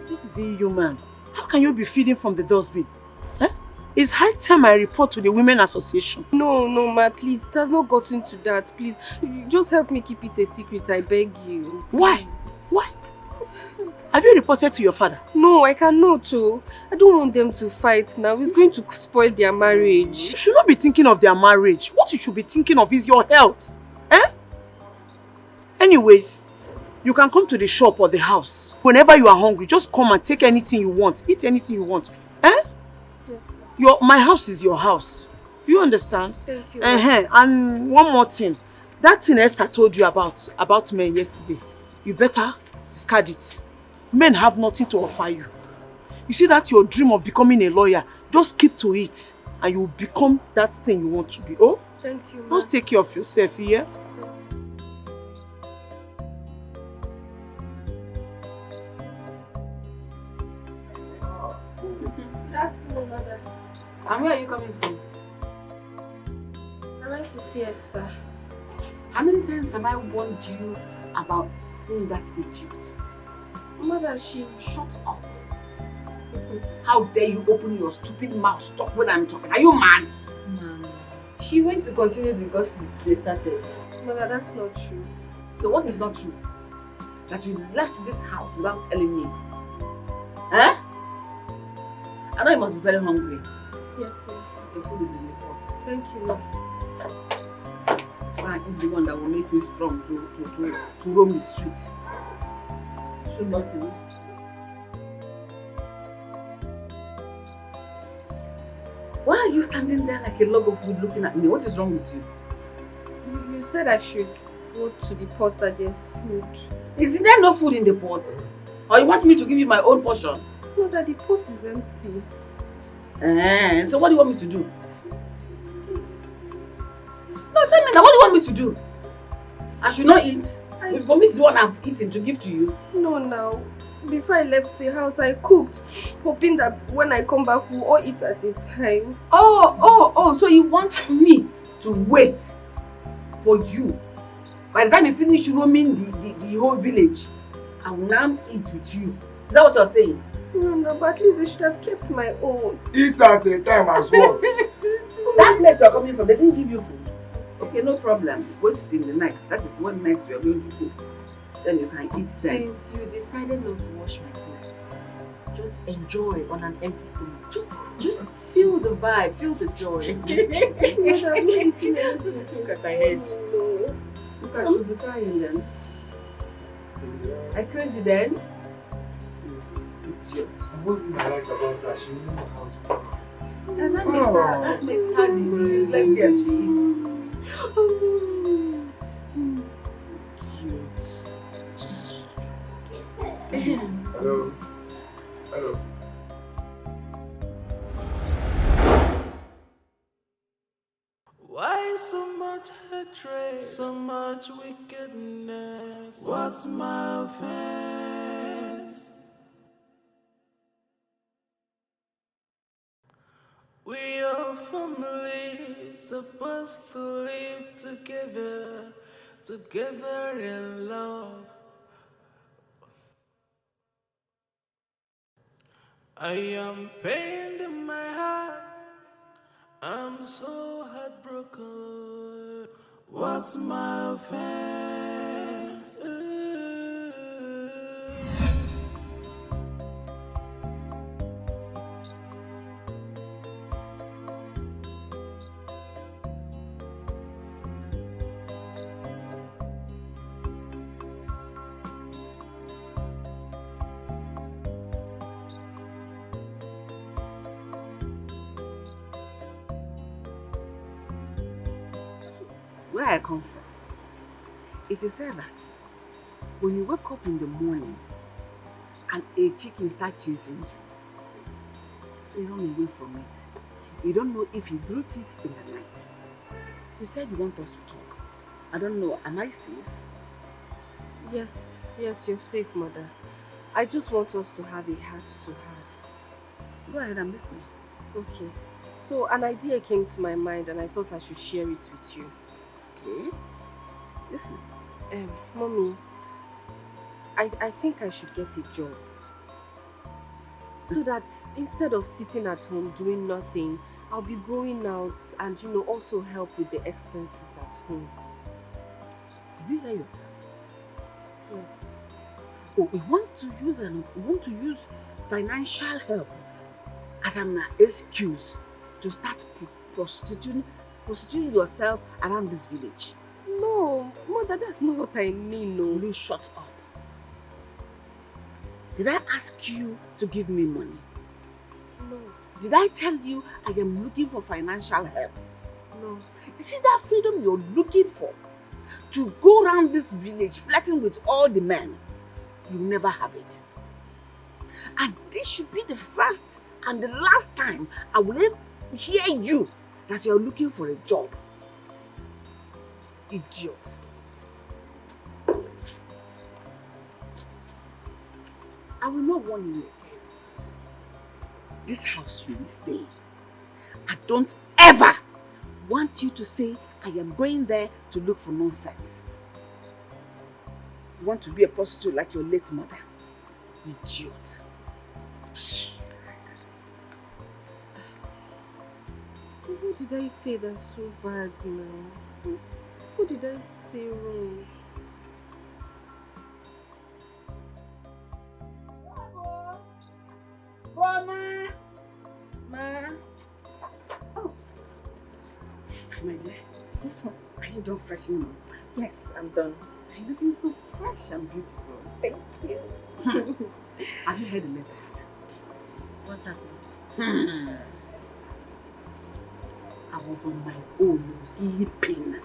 This is inhuman. How can you be feeding from the dustbin? Eh? It's high time I report to the Women Association. No, ma, please. It has not gotten to that. Please, just help me keep it a secret, I beg you. Why? Please. Why? Have you reported to your father? No, I cannot. I don't want them to fight now. It's going to spoil their marriage. You should not be thinking of their marriage. What you should be thinking of is your health. Eh? Anyways, you can come to the shop or the house. Whenever you are hungry, just come and take anything you want. Eat anything you want. Eh? Yes, ma'am. My house is your house. You understand? Thank you. And one more thing. That thing Esther told you about men yesterday, you better discard it. Men have nothing to offer you. You see that your dream of becoming a lawyer, just keep to it and you will become that thing you want to be. Oh? Thank you, ma'am. Just take care of yourself, yeah? That's no mother. And where are you coming from? I went to see Esther. How many times have I warned you about seeing that idiot? Mother, she's... Shut up. How dare you open your stupid mouth to talk when I'm talking? Are you mad? Mama, she went to continue the gossip they started. Mother, that's not true. So what is not true? That you left this house without telling me? Eh? I know you must be very hungry. Yes, ma'am. Your food is in the pot. Thank you, ma. Why eat the one that will make you strong to roam the streets? Should not eat. Why are you standing there like a log of wood looking at me? What is wrong with you? You said I should go to the pot that there's food. Is there no food in the pot? Or you want me to give you my own portion? No, that the pot is empty. So what do you want me to do? No, tell me now, what do you want me to do? I should not eat? You want me to do what I've eaten to give to you? No, now. Before I left the house, I cooked, hoping that when I come back, we'll all eat at a time. Oh, so you want me to wait for you? By the time you finish roaming the whole village, I will now eat with you. Is that what you're saying? No, but at least I should have kept my own. Eat at a time as what? That place you're coming from, they didn't give you food. Okay, no problem. Wait till the night. That is one night we are going to go. Then you can eat then. Since you decided not to wash my clothes, just enjoy on an empty stomach. Just feel the vibe, feel the joy. Look at my head. Look, I should be crying then. I'm crazy then. Idiot. One thing I like about her, she knows how to cry. And that makes her the useless girl she is. Hello. Why so much hatred, so much wickedness? What's my offense? We are family, supposed to live together in love. I am pained in my heart, I'm so heartbroken. What's my offense? Where I come from, it is said that when you wake up in the morning and a chicken starts chasing you, so you run away from it. You don't know if you brought it in the night. You said you want us to talk. I don't know, am I safe? Yes, you're safe, mother. I just want us to have a heart-to-heart. Go ahead, I'm listening. Okay. So an idea came to my mind and I thought I should share it with you. Okay. Listen. Mommy, I think I should get a job. So that instead of sitting at home doing nothing, I'll be going out and also help with the expenses at home. Did you hear yourself? Yes. Oh, we want to use financial help as an excuse to start prostituting yourself around this village. No, Mother, that's not what I mean, no. Will you shut up? Did I ask you to give me money? No. Did I tell you I am looking for financial help? No. You see that freedom you're looking for? To go around this village flirting with all the men, you never have it. And this should be the first and the last time I will ever hear you that you're looking for a job. Idiot. I will not warn you again. This house you will stay. I don't ever want you to say I am going there to look for nonsense. You want to be a prostitute like your late mother. Idiot. What did I say that's so bad now? What did I say wrong? Ma. Oh, my dear. Are you done freshening up? Yes, I'm done. You're looking so fresh and beautiful. Thank you. Have you heard the latest? What's happening? I was on my own, sleeping,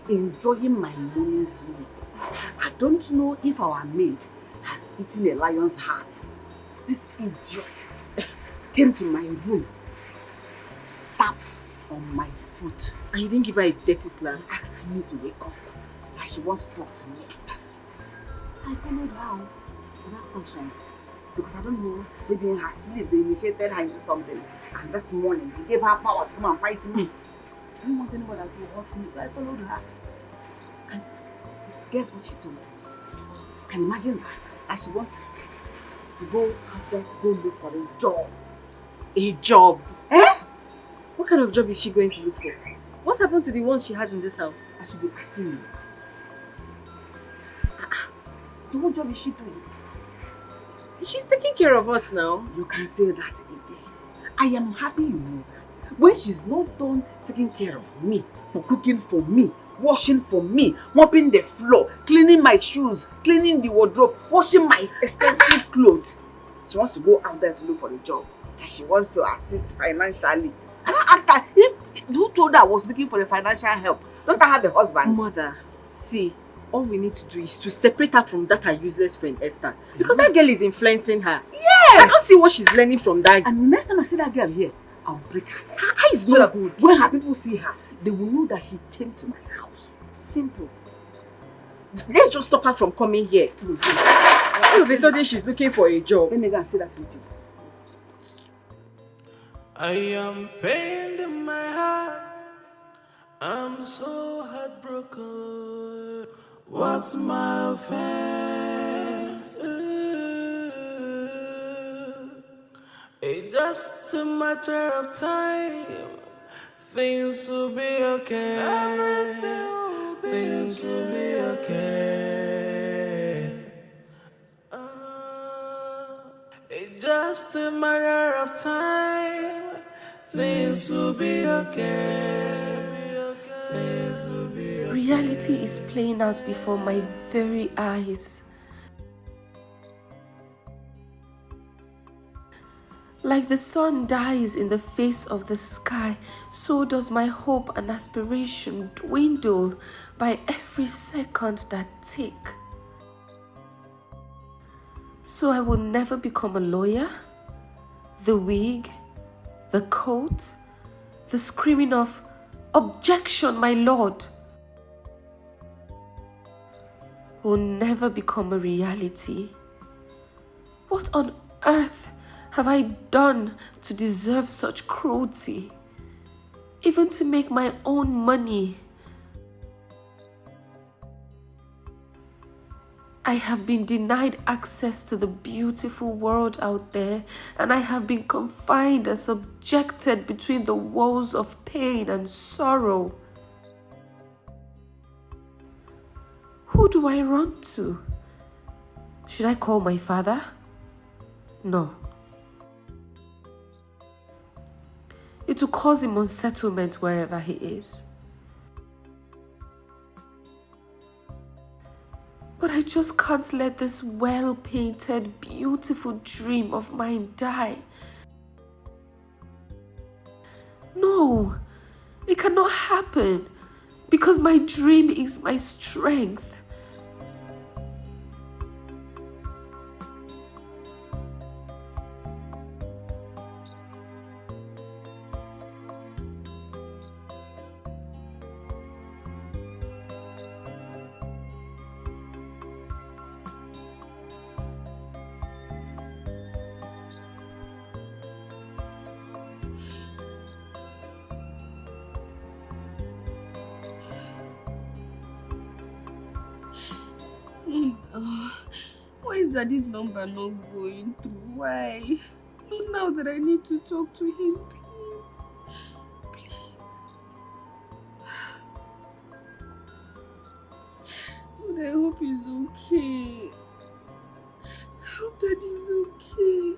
enjoying my morning sleep. I don't know if our maid has eaten a lion's heart. This idiot came to my room, tapped on my foot. And you didn't give her a dirty slap? Asked me to wake up, and she wants to talk to me. I followed her without conscience, because I don't know, maybe in her sleep they initiated her into something, and this morning they gave her power to come and fight me. I don't want anybody to hurt me, so I followed her. And guess what she told me? Can you imagine that? That she wants to go out there to go look for a job. A job? Eh? What kind of job is she going to look for? What happened to the ones she has in this house? I should be asking you that. So what job is she doing? She's taking care of us now. You can say that again. I am happy you know that. When she's not done taking care of me, cooking for me, washing for me, mopping the floor, cleaning my shoes, cleaning the wardrobe, washing my expensive clothes, she wants to go out there to look for a job. And she wants to assist financially. And I asked her, who told her I was looking for a financial help? Don't I have a husband? Mother, see, all we need to do is to separate her from that her useless friend Esther. Because that girl is influencing her. Yes! I don't see what she's learning from that. And the next time I see that girl here, I'll break her. Her eye is So not that good. when her people see her, they will know that she came to my house. Simple. Let's just stop her from coming here. All of a sudden she's looking for a job. Let me go and see that with you. I am pained in my heart. I'm so heartbroken. What's my offense? It's just a matter of time. Things will be okay. Things will be okay. It's just a matter of time. Things will be okay. Things will be okay. Reality is playing out before my very eyes. Like the sun dies in the face of the sky, so does my hope and aspiration dwindle by every second that tick. So I will never become a lawyer. The wig, the coat, the screaming of "Objection, my lord!" will never become a reality. What on earth have I done to deserve such cruelty? Even to make my own money. I have been denied access to the beautiful world out there, and I have been confined and subjected between the walls of pain and sorrow. Who do I run to? Should I call my father? No. It will cause him unsettlement wherever he is. But I just can't let this well-painted, beautiful dream of mine die. No, it cannot happen because my dream is my strength. Why is that this number not going through? Why? Not now that I need to talk to him, please. Please. But I hope he's okay. I hope that he's okay.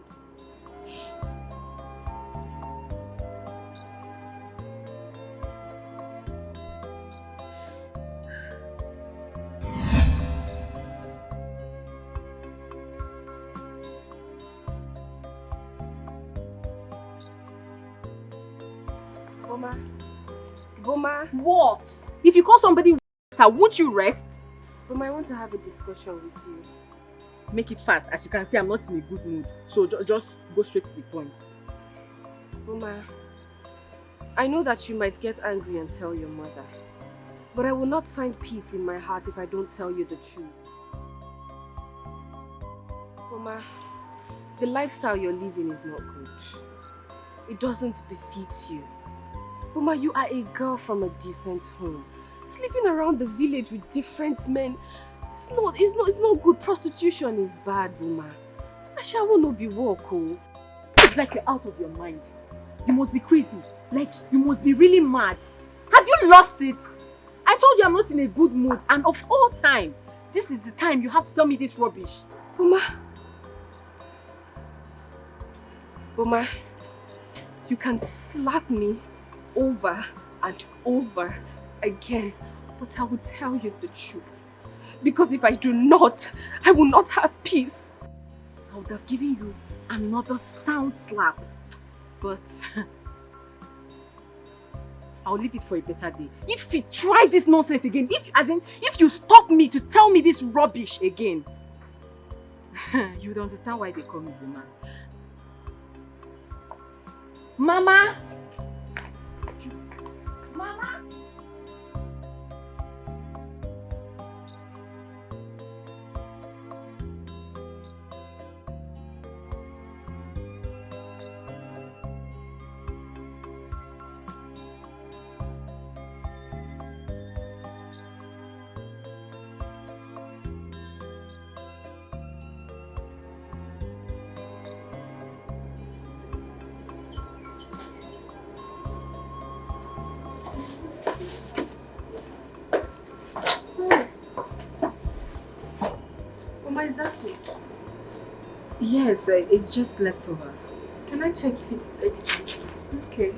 Boma. Boma. What? If you call somebody sir, won't you rest? Boma, I want to have a discussion with you. Make it fast. As you can see, I'm not in a good mood. So just go straight to the point. Boma, I know that you might get angry and tell your mother. But I will not find peace in my heart if I don't tell you the truth. Boma, the lifestyle you're living is not good. It doesn't befit you. Boma, you are a girl from a decent home. Sleeping around the village with different men, it's not good. Prostitution is bad, Boma. Asha will not be walk, oh. It's like you're out of your mind. You must be crazy. Like, you must be really mad. Have you lost it? I told you I'm not in a good mood, and of all time, this is the time you have to tell me this rubbish. Boma, you can slap me over and over again, but I will tell you the truth. Because if I do not, I will not have peace. I would have given you another sound slap, but I'll leave it for a better day. If you try this nonsense again, if you stop me to tell me this rubbish again, you would understand why they call me woman. Mama! Mama! Is that food? Yes, it's just leftover. Can I check if it's edible? Okay.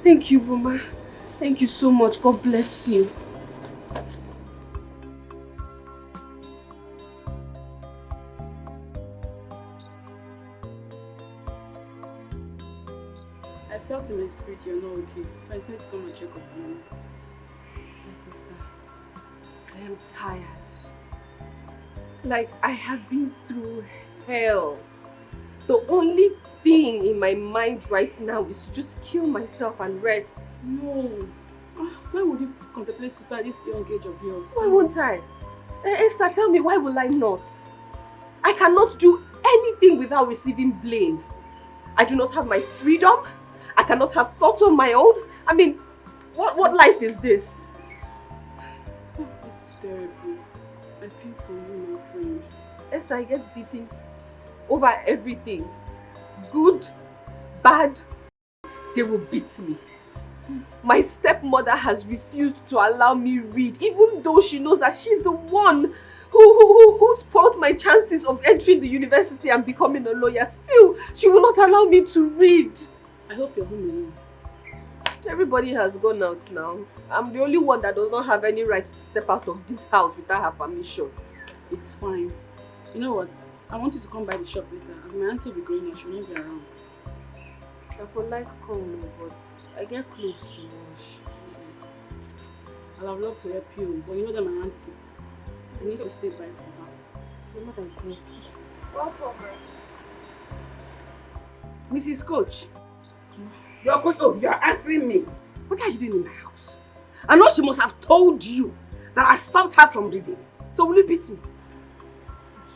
Thank you, Boma. Thank you so much. God bless you. I felt in my spirit you're not okay, so I said to come and check up on you. My sister, I am tired. Like, I have been through hell. The only thing in my mind right now is to just kill myself and rest. No. Why would you contemplate suicide at this young age of yours? Why won't I? Esther, tell me, why will I not? I cannot do anything without receiving blame. I do not have my freedom. I cannot have thoughts of my own. I mean, what life is this? This is terrible. I feel for you, my friend. Esther, I get beaten over everything. Good, bad, they will beat me. My stepmother has refused to allow me read, even though she knows that she's the one who spoiled my chances of entering the university and becoming a lawyer. Still, she will not allow me to read. I hope you're home alone. Everybody has gone out now. I'm the only one that does not have any right to step out of this house without her permission. It's fine. You know what? I want you to come by the shop later, as my auntie will be going and she will not be around. I would like come, but I get close to wash. I'll have loved to help you, but you know that my auntie. I need to stay by for her. Your mother is here. Welcome, Mrs. Coach. You're coach. Oh, you're answering me. What are you doing in my house? I know she must have told you that I stopped her from reading. So will you beat me?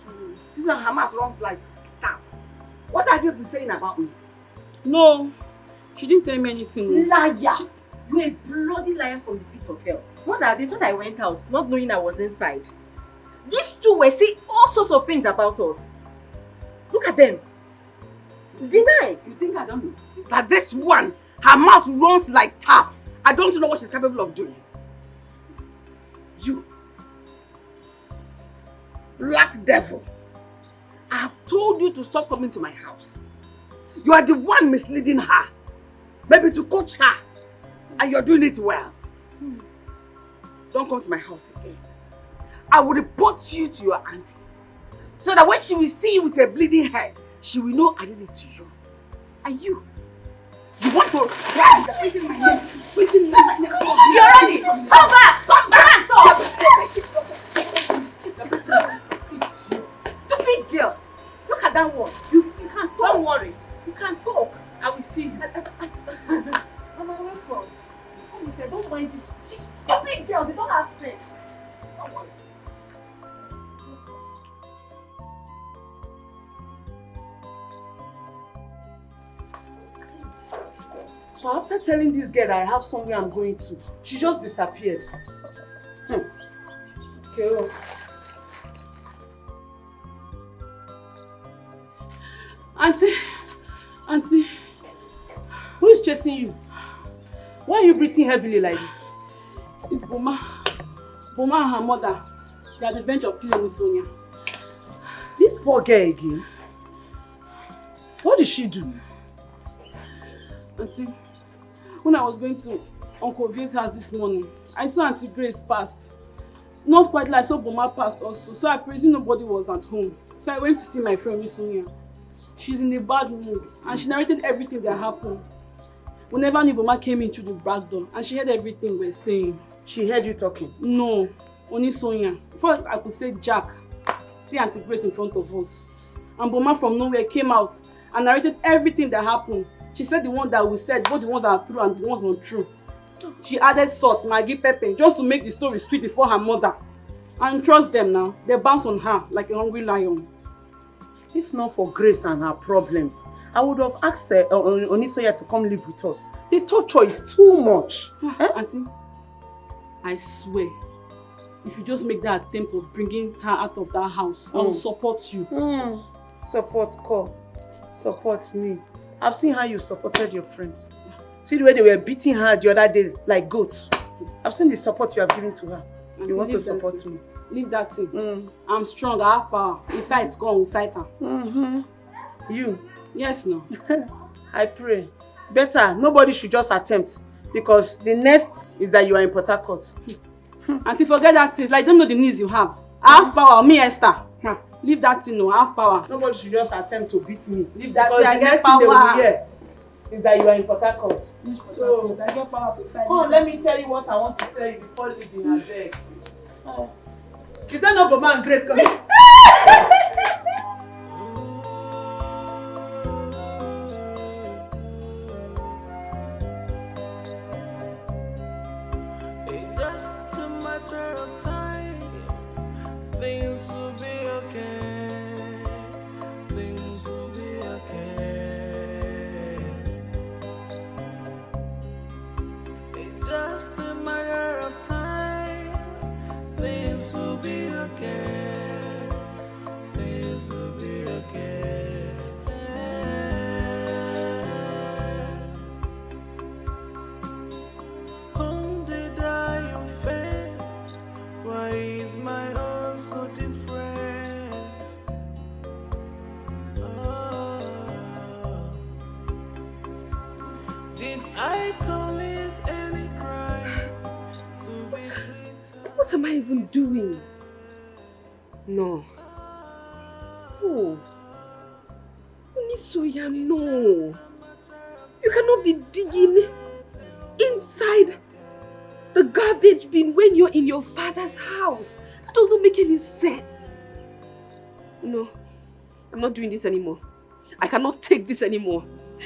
Sorry. This is her mouth runs like that. What have you been saying about me? No, she didn't tell me anything. Liar! You're a bloody liar from the pit of hell. Mother, they thought I went out, not knowing I was inside. These two were saying all sorts of things about us. Look at them. Deny. You think I don't know? That this one, her mouth runs like tap. I don't know what she's capable of doing. You. Black devil. I have told you to stop coming to my house. You are the one misleading her. Maybe to coach her. And you're doing it well. Don't come to my house again. I will report you to your auntie. So that when she will see you with a bleeding head, she will know I did it to you. And you want to... Yeah, you're pointing my name. Pointing my name. Come on. You're ready. Come back. Come back. Stupid girl. Look at that one. You can't talk. Don't worry. You can't talk. I will see you. Mama, welcome. Don't mind these stupid girls. They don't have sense. Don't worry. So after telling this girl that I have somewhere I'm going to, she just disappeared. Okay. Auntie, who is chasing you? Why are you breathing heavily like this? It's Boma. Boma and her mother. They are the bench of killing with Sonia. This poor girl again. What did she do? Auntie, when I was going to Uncle V's house this morning, I saw Auntie Grace passed. It's not quite like I saw Boma passed also, so I presume nobody was at home. So I went to see my friend Miss Sonia. She's in a bad mood and she narrated everything that happened. Whenever Niboma came in through the back door and she heard everything we're saying. She heard you talking? No, only Sonia. Before I could say Jack, see Auntie Grace in front of us. And Boma from nowhere came out and narrated everything that happened. She said the one that we said, both the ones that are true and the ones not true. She added salt, Maggie, pepper, just to make the story sweet before her mother. And trust them now, they bounce on her like a hungry lion. If not for Grace and her problems, I would have asked Onisoya to come live with us. The torture is too much. Auntie, I swear, if you just make that attempt of bringing her out of that house, I will support you. Support, call. Support me. I've seen how you supported your friends. See the way they were beating her the other day like goats. I've seen the support you have given to her. Auntie, you want to support me. Leave that thing. I'm strong, I have power. If fight's gone, we'll fight her. You? Yes, no. I pray. Better, nobody should just attempt. Because the next is that you are in Port Harcourt. Auntie, forget that thing. Like, don't know the needs you have. I have power, me, Esther. Leave that thing, no. I have power. Nobody should just attempt to beat me. Leave that thing, I get power. Because the next thing they will hear is that you are in Port Harcourt. So, I get power to fight. Come on, let me tell you what I want to tell you before leaving her bed. Is that not Boma and Grace coming? It's just a matter of time. Things will be okay. Things will be okay. It's just a matter of time. Things will be okay. Things will be okay. Whom did I offend? Why is my heart so different? Did I commit any crime to be treated? What am I even doing? No. Oh. Onisoya, no. You cannot be digging inside the garbage bin when you're in your father's house. That does not make any sense. No. I'm not doing this anymore. I cannot take this anymore.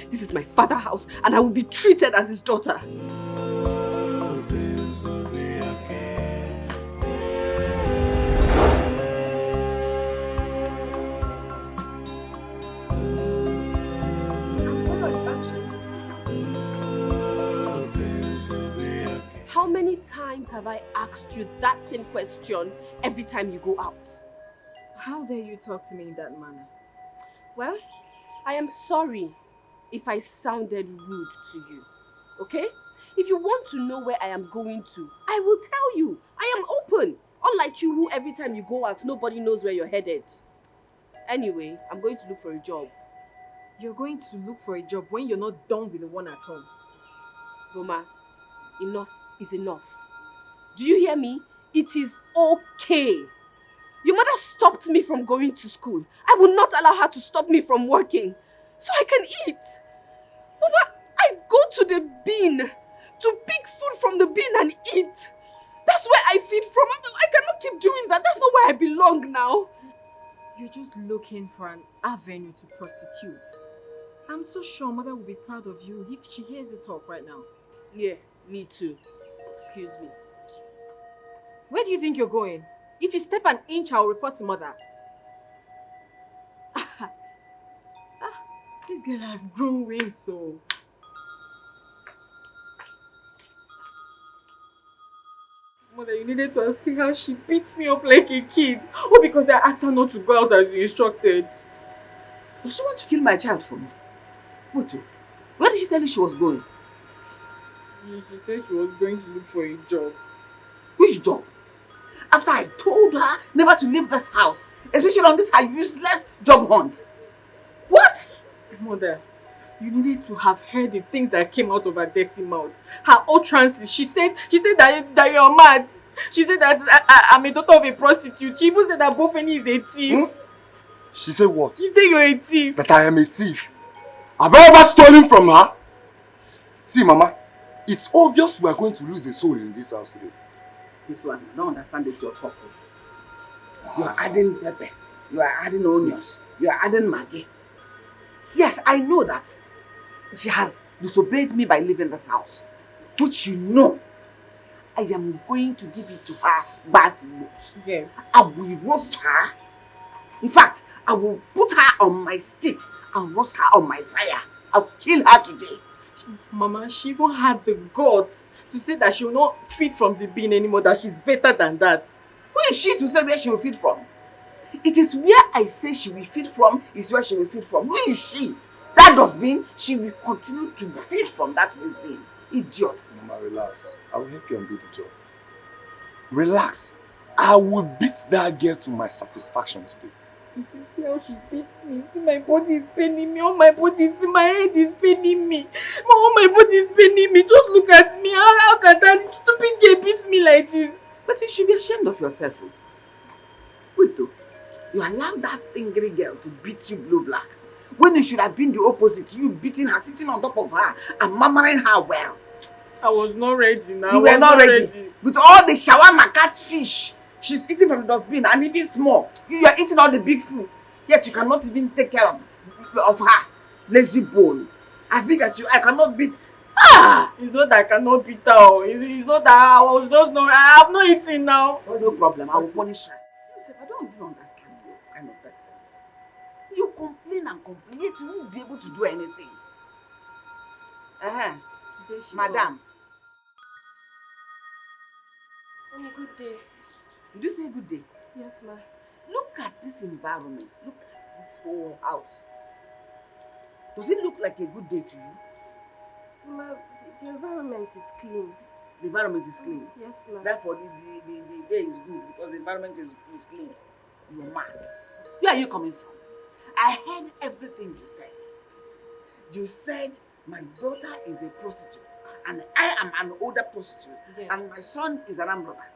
This is my father's house and I will be treated as his daughter. How many times have I asked you that same question every time you go out? How dare you talk to me in that manner? Well, I am sorry if I sounded rude to you, okay? If you want to know where I am going to, I will tell you. I am open. Unlike you who every time you go out, nobody knows where you're headed. Anyway, I'm going to look for a job. You're going to look for a job when you're not done with the one at home. Boma, enough is enough. Do you hear me? It is okay. Your mother stopped stopped me from going to school. I will not allow her to stop me from working. So I can eat. Mama, I go to the bin to pick food from the bin and eat. That's where I feed from. I cannot keep doing that. That's not where I belong now. You're just looking for an avenue to prostitute. I'm so sure Mother will be proud of you if she hears you talk right now. Yeah, me too. Excuse me. Where do you think you're going? If you step an inch, I'll report to Mother. This girl has grown wings, so... Mother, you needed to have seen how she beats me up like a kid. Oh, because I asked her not to go out as you instructed. Does she want to kill my child for me? Mutu, where did she tell you she was going? She said she was going to look for a job. Which job? After I told her never to leave this house, especially on this her useless job hunt. What? Mother, you needed to have heard the things that came out of her dirty mouth. Her utterances. She said that you're mad. She said that I'm a daughter of a prostitute. She even said that Bofeni is a thief. She said what? She said you're a thief. That I am a thief. Have I ever stolen from her? See, Mama, it's obvious we are going to lose a soul in this house today. This one, I don't understand this you're talking. You are adding pepper. You are adding onions. You are adding maggi. Yes, I know that she has disobeyed me by leaving this house. Which you know, I am going to give it to her bass. Yeah. I will roast her. In fact, I will put her on my stick and roast her on my fire. I'll kill her today. Mama, she even had the guts to say that she will not feed from the bin anymore, that she's better than that. Who is she to say where she will feed from? It is where I say she will feed from, is where she will feed from. Who is she? That dustbin, she will continue to feed from that dustbin. Idiot. Mama, relax. I will help you and do the job. Relax. I will beat that girl to my satisfaction today. See how she beats me. See, my body is paining me. All my body is paining me. My head is paining me. All my body is paining me. Just look at me. How can that stupid girl beat me like this? But you should be ashamed of yourself. Wait, though. You allowed that angry girl to beat you blue black. When you should have been the opposite. You beating her, sitting on top of her, and murmuring her well. I was not ready now. You were not ready. With all the shawarma catfish she's eating from the dustbin and even small. You are eating all the big food. Yet you cannot even take care of her. Lazy bone. As big as you, I cannot beat. It's not that I cannot beat her. It's not that I was just not. I have not eaten now. No problem. I will punish her. Joseph, I don't even understand you kind of person. You complain and complain, yet you won't be able to do anything. Madam. Good day. Did you say good day? Yes, ma. Look at this environment. Look at this whole house. Does it look like a good day to you? Ma, the environment is clean. The environment is clean? Yes, ma. Therefore, the day is good because the environment is clean. You are mad. Where are you coming from? I heard everything you said. You said my daughter is a prostitute and I am an older prostitute, yes, and my son is an armed robber.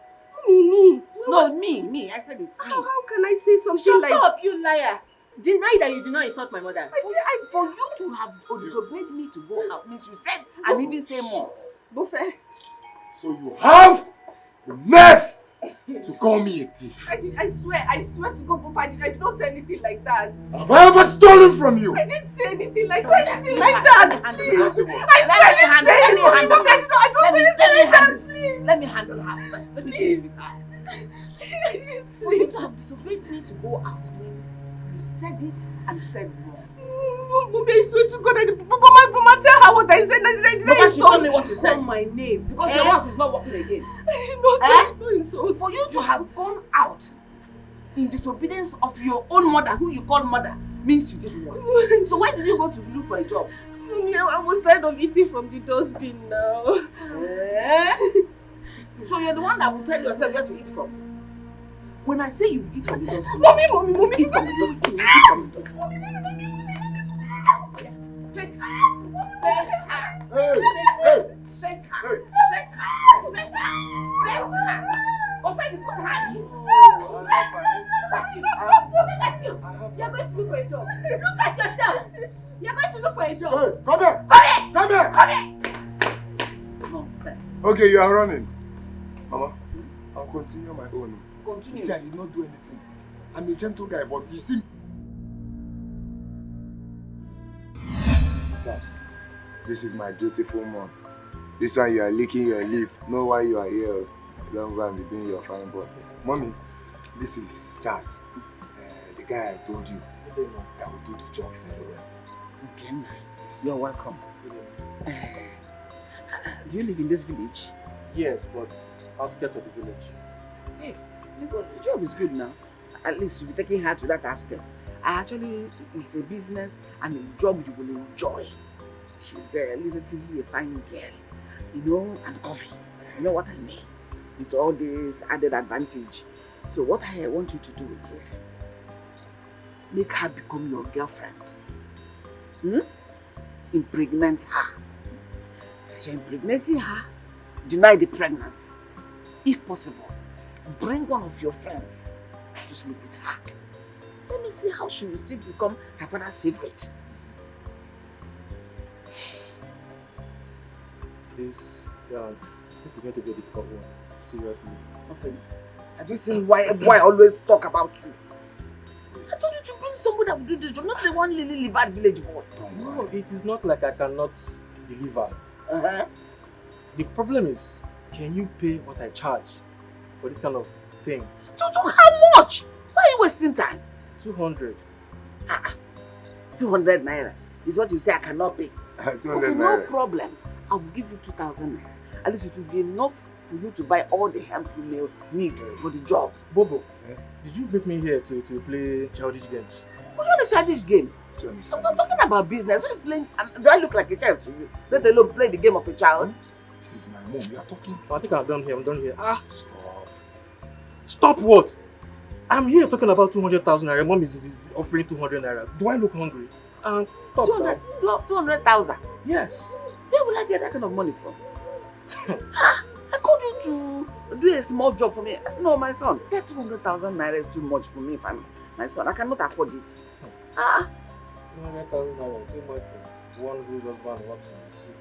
Me. No, me. I said it. Me. How can I say something like... Shut up, you liar! Deny that you did not insult my mother. For you to have disobeyed me to go out means you said and even say more. Buffet. So you have the nerve to call me a thief. I swear to God, Buffet, I did not say anything like that. Have I ever stolen from you? I didn't say anything like that. Please. Let me handle her first. Let me deal with her. For you to have disobeyed me to go out means you said it and said more. Mommy, I swear to God, Mama, tell her what I said. Mama, she told me what you said. Call my name. Because your mouth is not working again. I did not insult. For you to have gone out in disobedience of your own mother, who you call mother, means you did worse. So why did you go to look for a job? Mommy, I was tired of eating from the dustbin now. So you're the one that will tell yourself where to eat from. When I say you eat from the dustbin, Mommy, eat from the dustbin. Eat from the dustbin. Face her. Face her. Face her. Face her. Face her. Open the put her. You're going to look for a job. Look at yourself. You're going to look for a job. Hey, come here! Come here! Come here! Come here! Nonsense. Okay, you are running. Mama, I'll continue my own. Continue. You see, I did not do anything. I'm a gentle guy, but you see... Class, this is my beautiful mom. This one you are licking your lip. Know why you are here. Long run be doing your fine boy. Mommy, this is Charles. The guy I told you that will do the job very well. Okay, nice. You're welcome. Do you live in this village? Yes, but outskirts of the village. Hey, the job is good now. At least you'll be taking her to that outskirts. Actually, it's a business and a job you will enjoy. She's relatively a fine girl, you know, and coffee. You know what I mean? With all this added advantage. So what I want you to do is make her become your girlfriend. Impregnate her. So impregnating her, deny the pregnancy. If possible, bring one of your friends to sleep with her. Let me see how she will still become her father's favorite. This is going to be a difficult one. Seriously. Nothing. Have you seen why always talk about you? I told you to bring somebody that will do this job, not the one Lily live at village boy. No, it is not like I cannot deliver. The problem is, can you pay what I charge for this kind of thing? To how much? Why are you wasting time? 200. 200 naira is what you say I cannot pay. 200 okay, naira. No problem. I will give you 2,000 naira. At least it will be enough for you to buy all the help you may need for the job. Bobo, did you bring me here to play childish games? What do you want a childish game? I'm not talking about business. Who's playing? Do I look like a child to you? Let alone play the game of a child. This is my mom. You are talking. Oh, I think I'm done here. Stop. Stop what? I'm here talking about 200,000 naira. Mom is offering 200 naira. Do I look hungry? Stop 200,000? Yes. Where will I get that kind of money from? I called you to do a small job for me. No, my son, that 200,000 naira is too much for me, my son. I cannot afford it. 200,000 naira, too much for one whose husband works on the sea.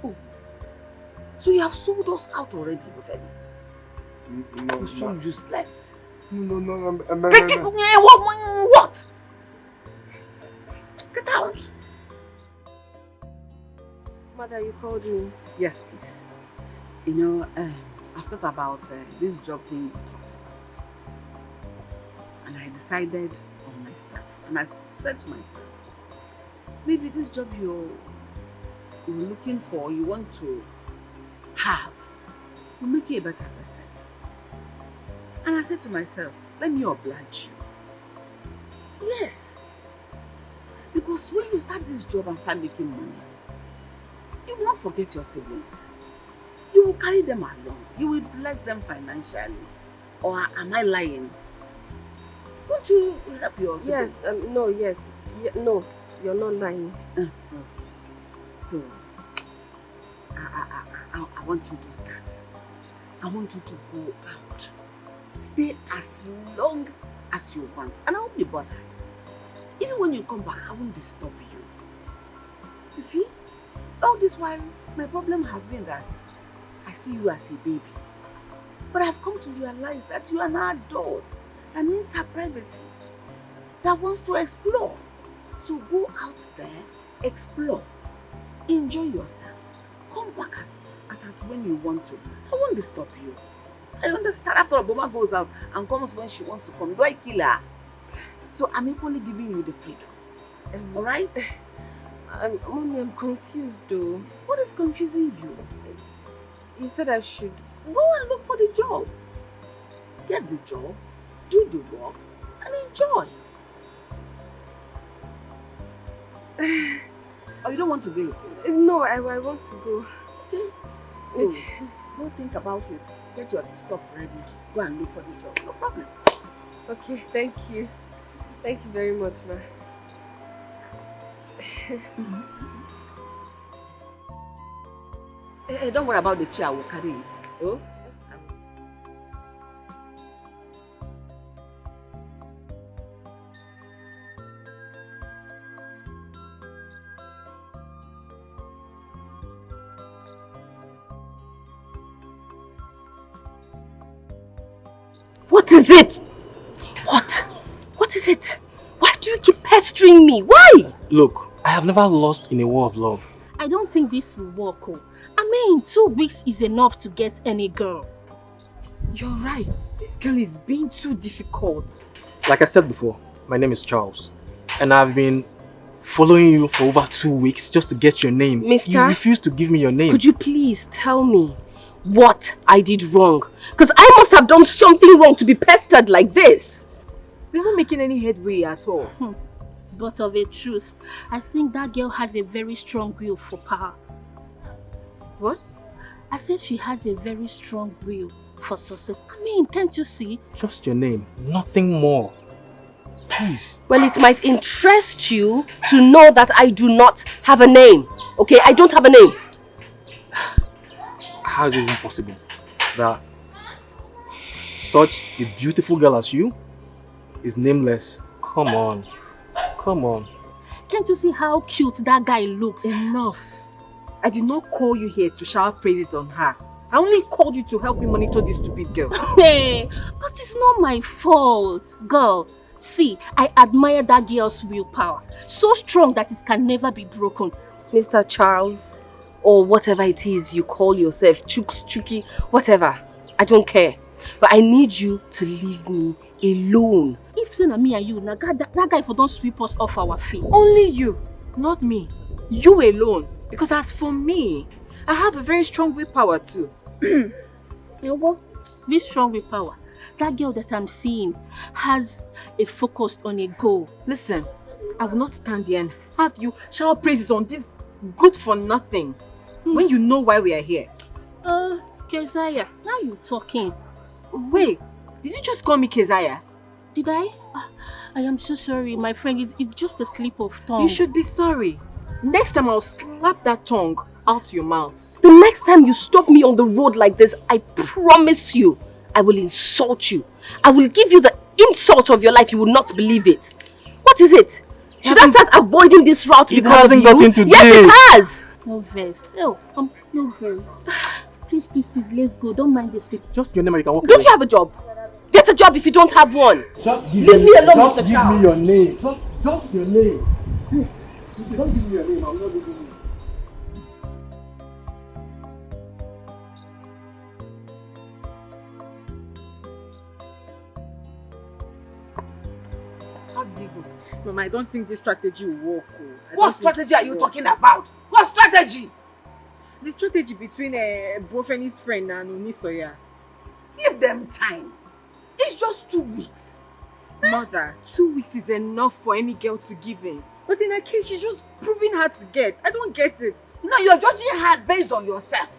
Oh. So you have sold us out already, Buffet? No, you're so useless. No. What? Get out. Mother, you called me. Yes, please. You know, I've thought about this job thing you talked about. And I decided on myself. And I said to myself, maybe this job you're looking for, you want to have, will make you a better person. And I said to myself, let me oblige you. Yes. Because when you start this job and start making money, you will not forget your siblings. You will carry them along. You will bless them financially. Or am I lying? Won't you help your siblings? Yes, no, you're not lying. Okay. So, I want you to start. I want you to go out. Stay as long as you want. And I won't be bothered. Even when you come back, I won't disturb you. You see? All this while, my problem has been that I see you as a baby. But I've come to realize that you are an adult that needs her privacy, that wants to explore. So go out there, explore, enjoy yourself. Come back as at when you want to. I won't disturb you. I understand after all, Boma goes out and comes when she wants to come. Do I kill her? So I'm equally giving you the freedom. Alright? Mommy, I'm confused though. What is confusing you? You said I should go and look for the job. Get the job, do the work, and enjoy. Oh, you don't want to go? No, I want to go. Okay. So, don't think about it. Get your stuff ready. Go and look for the job. No problem. Okay, thank you. Thank you very much, ma. Hey, don't worry about the chair. I will carry it. Oh? What is it? What? What is it? Why do you keep pestering me? Why? Look, I have never lost in a war of love. I don't think this will work. Oh. I mean, 2 weeks is enough to get any girl. You're right. This girl is being too difficult. Like I said before, my name is Charles. And I've been following you for over 2 weeks just to get your name. Mister? You refused to give me your name. Could you please tell me what I did wrong? Because I must have done something wrong to be pestered like this. We're not making any headway at all. But of a truth, I think that girl has a very strong will for power. What? I said she has a very strong will for success. I mean, can't you see? Just your name, nothing more. Please. Well, it might interest you to know that I do not have a name. Okay, I don't have a name. How is it even possible that such a beautiful girl as you is nameless? Come on. Come on. Can't you see how cute that guy looks? Enough. I did not call you here to shower praises on her. I only called you to help me monitor this stupid girl. Hey, but it's not my fault. Girl, see, I admire that girl's willpower. So strong that it can never be broken. Mr. Charles, or whatever it is you call yourself, Chooks, Chuki, whatever. I don't care. But I need you to leave me alone. If it's not me and you, now that guy for don't sweep us off our feet. Only you, not me. You alone. Because as for me, I have a very strong willpower too. You know what? Be strong willpower. That girl that I'm seeing has a focus on a goal. Listen, I will not stand here and have you shower praises on this good for nothing. When you know why we are here. Keziah, now you're talking. Wait, did you just call me Keziah? Did I? I am so sorry, my friend. It's just a slip of tongue. You should be sorry. Next time I'll slap that tongue out your mouth. The next time you stop me on the road like this, I promise you, I will insult you. I will give you the insult of your life. You will not believe it. What is it? Should I start avoiding this route because of you? It hasn't gotten to Yes, this. it has! No verse. Oh, no verse. Please, please, please, let's go. Don't mind this people. Just your name and you can walk Don't away. you have a job? Get a job if you don't have one. Just give Leave me alone, just Mr. give Charles. me your name. Just your name. If you don't give me your name, I'm not leaving you. How did it go? Mama, I don't think this strategy will work. What strategy are you talking about? What strategy? The strategy between Brofeni's friend and Onisoya. Give them time. It's just 2 weeks. Mother, 2 weeks is enough for any girl to give in. But in her case, she's just proving hard to get. I don't get it. No, you're judging her based on yourself.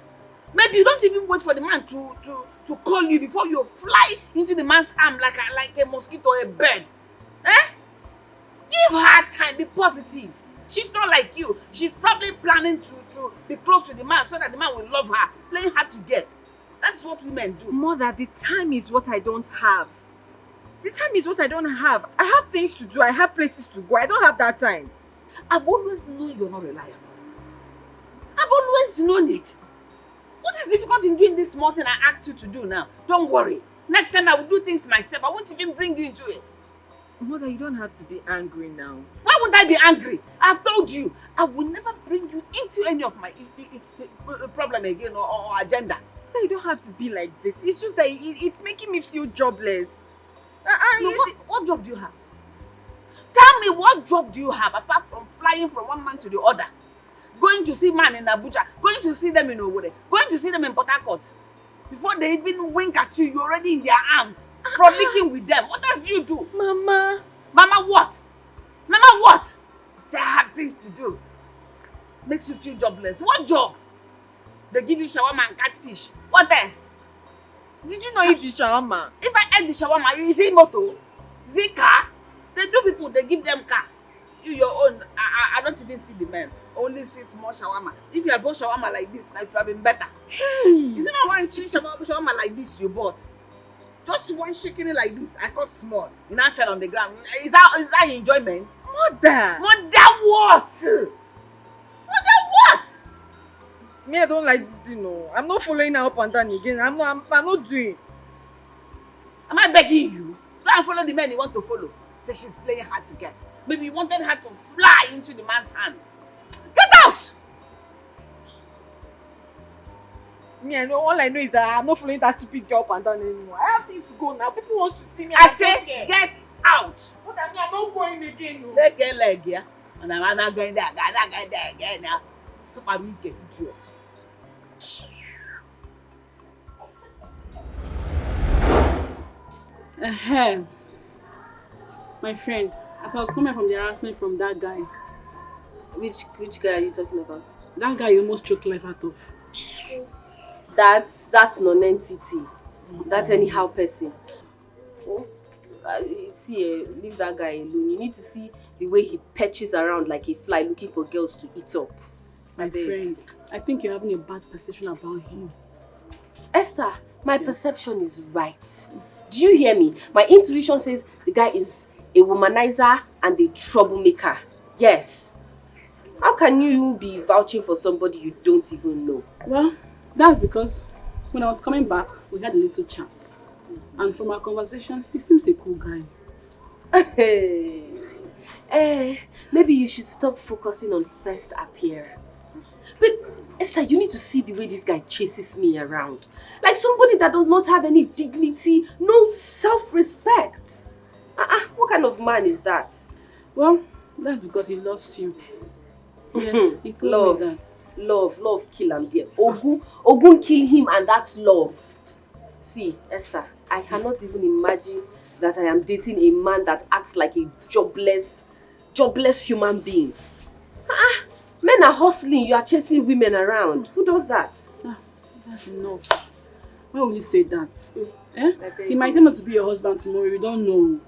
Maybe you don't even wait for the man to call you before you fly into the man's arm like a mosquito or a bird. Eh? Give her time, be positive. She's not like you. She's probably planning to be close to the man so that the man will love her, playing hard to get. That's what women do. Mother, the time is what I don't have. The time is what I don't have. I have things to do. I have places to go. I don't have that time. I've always known you're not reliable. I've always known it. What is difficult in doing this small thing I asked you to do now? Don't worry. Next time I will do things myself. I won't even bring you into it. Mother, you don't have to be angry now. Why would I be angry? I've told you, I will never bring you into any of my problem again or agenda. Mother, you don't have to be like this. It's just that it's making me feel jobless. No, what job do you have? Tell me, what job do you have apart from flying from one man to the other? Going to see man in Abuja, going to see them in Owerri, going to see them in Port Harcourt. Before they even wink at you, you're already in their arms, frolicking with them. What else do you do? Mama. Mama what? Mama what? Say I have things to do. Makes you feel jobless. What job? They give you shawarma and catfish. What else? Did you not eat the shawarma? If I eat the shawarma, is it motor? Is it car? They do people, they give them car. You your own, I don't even see the men. Only see small shawarma. If you had bought shawarma like this, it would have been better. Hey! Is it not one chin shawarma like this you bought? Just one shaking it like this, I cut small. You now fell on the ground. Is that enjoyment? Mother! Mother what? Mother what? Me, I don't like this thing, no. I'm not following her up and down again. I'm not doing. Am I begging you? Go and follow the men you want to follow. Say she's playing hard to get. Maybe you wanted her to fly into the man's hand. Get out! Me, I know, all I know is that I'm not following that stupid girl up and down anymore. I have things to go now. People want to see me. I say, get out! But I mean, I'm not going again. No. Make a leg, yeah? And I'm not going there, I'm not going there again now. So I'm weak, idiot. My friend, as I was coming from the harassment from that guy. Which guy are you talking about? That guy you almost choked life out of. That's non-entity. That's anyhow person. Oh, see, leave that guy alone. You need to see the way he perches around like a fly looking for girls to eat up. My friend, I think you're having a bad perception about him. Esther, my perception is right. Do you hear me? My intuition says the guy is a womanizer and a troublemaker. Yes. How can you be vouching for somebody you don't even know? Well, that's because when I was coming back, we had a little chat. And from our conversation, he seems a cool guy. Maybe you should stop focusing on first appearance. But Esther, you need to see the way this guy chases me around. Like somebody that does not have any dignity, no self-respect. What kind of man is that? Well, that's because he loves you. Yes, he told me that. Love kill him dear. Ogun kill him and that's love. See, Esther, I cannot even imagine that I am dating a man that acts like a jobless human being. Men are hustling, you are chasing women around. Who does that? That's enough. Why will you say that? He might turn out to be your husband tomorrow, you don't know.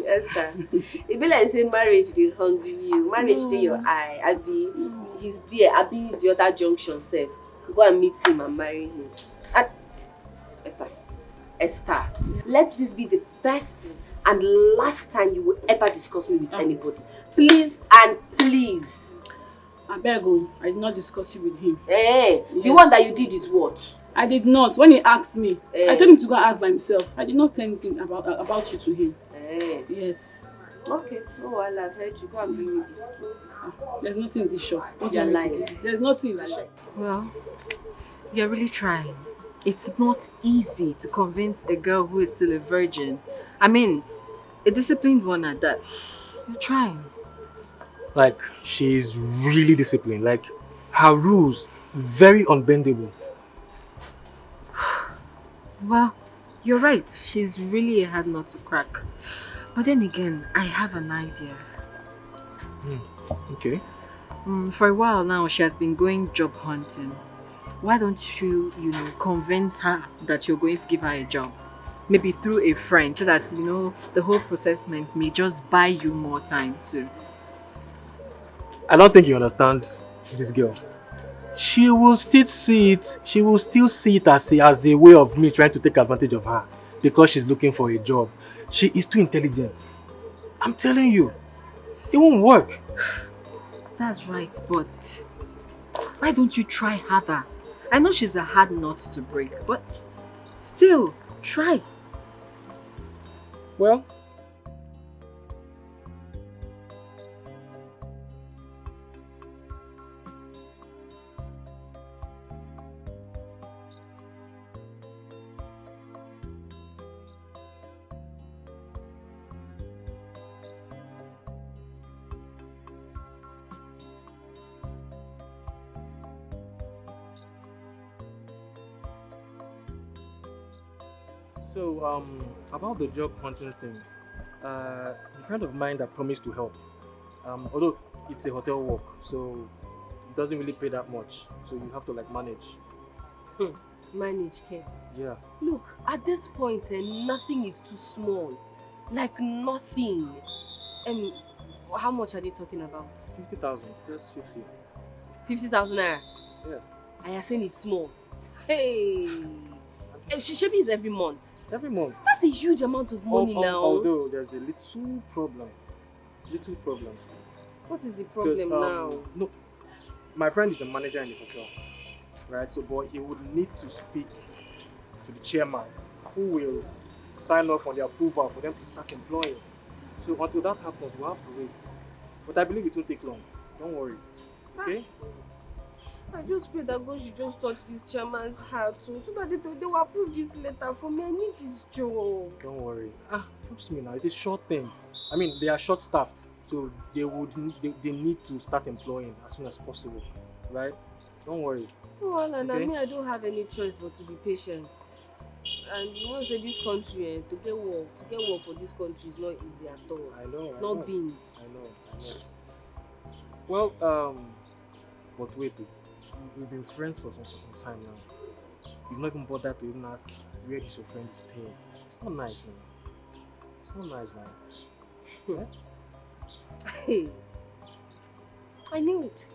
Esther, it be like saying marriage dey hungry you. Marriage dey your eye. Abi, he's there. Abi, the other junction safe. Go and meet him and marry him. And Esther, let this be the first and last time you will ever discuss me with anybody. Please and please. I beg you, I did not discuss you with him. Yes. The one that you did is what? I did not. When he asked me, I told him to go and ask by himself. I did not tell anything about you to him. Yes. Okay. Oh, well, I've heard you. Go and bring me biscuits. There's nothing in this shop. You're lying. There's nothing in the shop. Well, you're really trying. It's not easy to convince a girl who is still a virgin. I mean, a disciplined one at that. You're trying. Like, she's really disciplined. Like, her rules, very unbendable. Well, you're right. She's really a hard nut to crack. But then again, I have an idea. Okay. For a while now, she has been going job hunting. Why don't you, convince her that you're going to give her a job? Maybe through a friend, so that, the whole process may just buy you more time too. I don't think you understand this girl. She will still see it as a way of me trying to take advantage of her because she's looking for a job. She is too intelligent. I'm telling you, it won't work. That's right, but why don't you try harder? I know she's a hard nut to break, but still, try. Well, so, about the job hunting thing, a friend of mine that promised to help, although it's a hotel work, so it doesn't really pay that much, so you have to manage. Manage care. Yeah. Look, at this point, nothing is too small. Like nothing. How much are they talking about? 50,000, just 50. 50,000 naira? Yeah. I am saying it's small. Hey! Shebi is every month. Every month. That's a huge amount of money now. Although there's a little problem. What is the problem now? No, my friend is a manager in the hotel, right? So, but he would need to speak to the chairman, who will sign off on the approval for them to start employing. So until that happens, we'll have to wait. But I believe it won't take long. Don't worry. Okay? I just pray that God should just touch this chairman's heart too, so that they will approve this letter for me. I need this job. Don't worry. Trust me now. It's a short thing. I mean, they are short-staffed, so they need to start employing as soon as possible, right? Don't worry. Well, and Okay? I mean, I don't have any choice but to be patient. And you know, say this country, to get work for this country is not easy at all. I know. It's not beans. I know. Well, but wait, we've been friends for some time now. You've not even bothered to even ask where this your friend is staying. It's not nice, man. It's not nice, man. Hey, I knew it.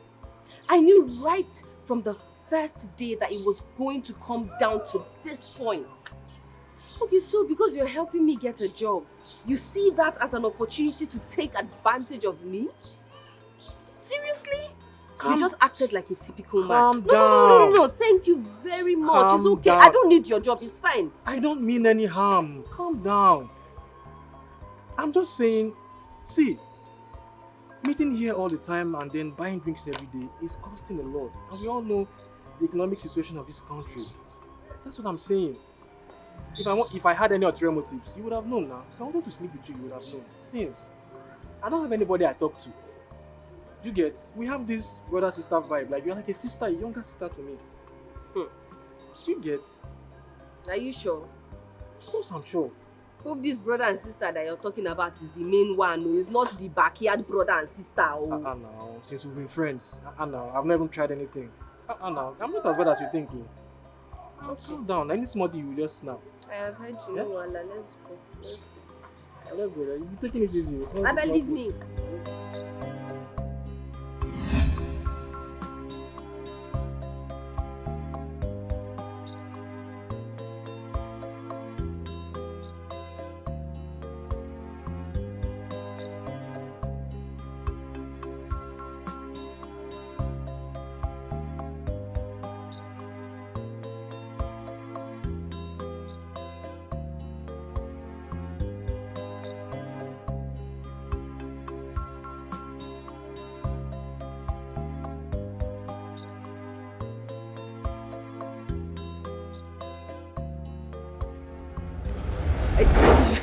I knew right from the first day that it was going to come down to this point. Okay, so because you're helping me get a job, you see that as an opportunity to take advantage of me? Seriously? You just acted like a typical man. Calm down. No, thank you very much. Calm It's okay. down. I don't need your job. It's fine. I don't mean any harm. Calm down. I'm just saying, see, meeting here all the time and then buying drinks every day is costing a lot. And we all know the economic situation of this country. That's what I'm saying. If I had any ulterior motives, you would have known now. If I wanted to sleep with you, you would have known. Since I don't have anybody I talk to. You get? We have this brother-sister vibe. Like you're like a sister, a younger sister to me. You get? Are you sure? Of course I'm sure. Hope this brother and sister that you're talking about is the main one. No, it's not the backyard brother and sister. Oh. No. Since we've been friends. No. I've never tried anything. No. I'm not as bad as you think. Okay. Calm down. Any small you will just snap. I have heard you. Yeah? Wala. Let's go. Let's go. You'll be taking it easy. I believe me.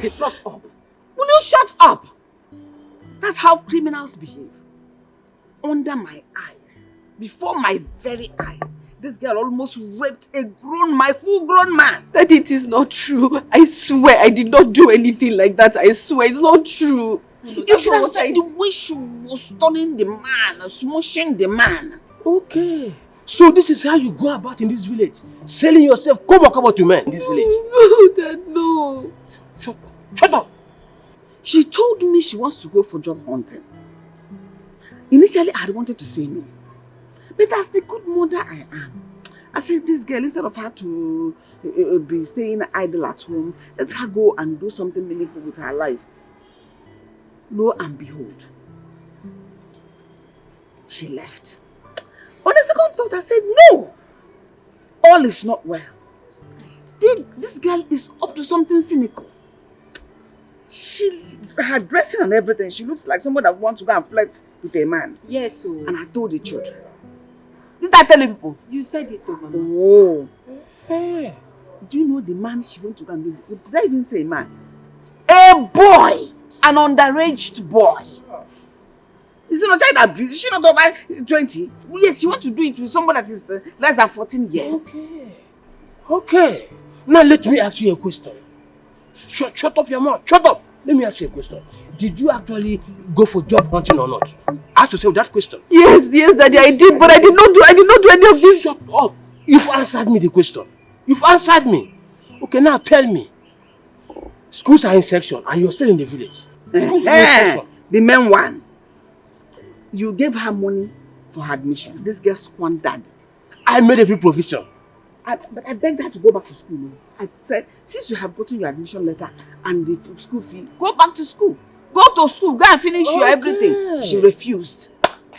Shut up! Will you shut up? That's how criminals behave. Under my eyes, before my very eyes, this girl almost raped my full-grown man. Daddy, it is not true. I swear I did not do anything like that. I swear it's not true. You should have seen the way she was stunning the man, smushing the man. Okay. So this is how you go about in this village? Selling yourself kobo to men in this village? No, Dad, no. Shut up! She told me she wants to go for job hunting. Initially, I had wanted to say no. But as the good mother I am, I said, this girl, instead of her to be staying idle at home, let her go and do something meaningful with her life. Lo and behold, she left. On a second thought, I said, no! All is not well. This girl is up to something cynical. Her dressing and everything, she looks like somebody that wants to go and flirt with a man. Yes, so. And I told the children. Didn't I tell you people? You said it to Mama. Oh. Hey. Do you know the man she went to go and do? Did I even say man? A boy! An underage boy. Is it not child abuse? Is she not over 20? Yes, she wants to do it with somebody that is less than 14 years. Okay. Now let me ask you a question. Shut up your mouth. Shut up. Let me ask you a question. Did you actually go for job hunting or not? Ask yourself that question. Yes, Daddy, I did, but I did not do any of this. Shut up. You've answered me the question. You've answered me. Okay, now tell me. Schools are in section and you're still in the village. Schools are in section. The main one. You gave her money for her admission. This girl squandered. I made every provision. But I begged her to go back to school. I said, since you have gotten your admission letter and the school fee, go back to school. Go to school, go and finish your everything. She refused.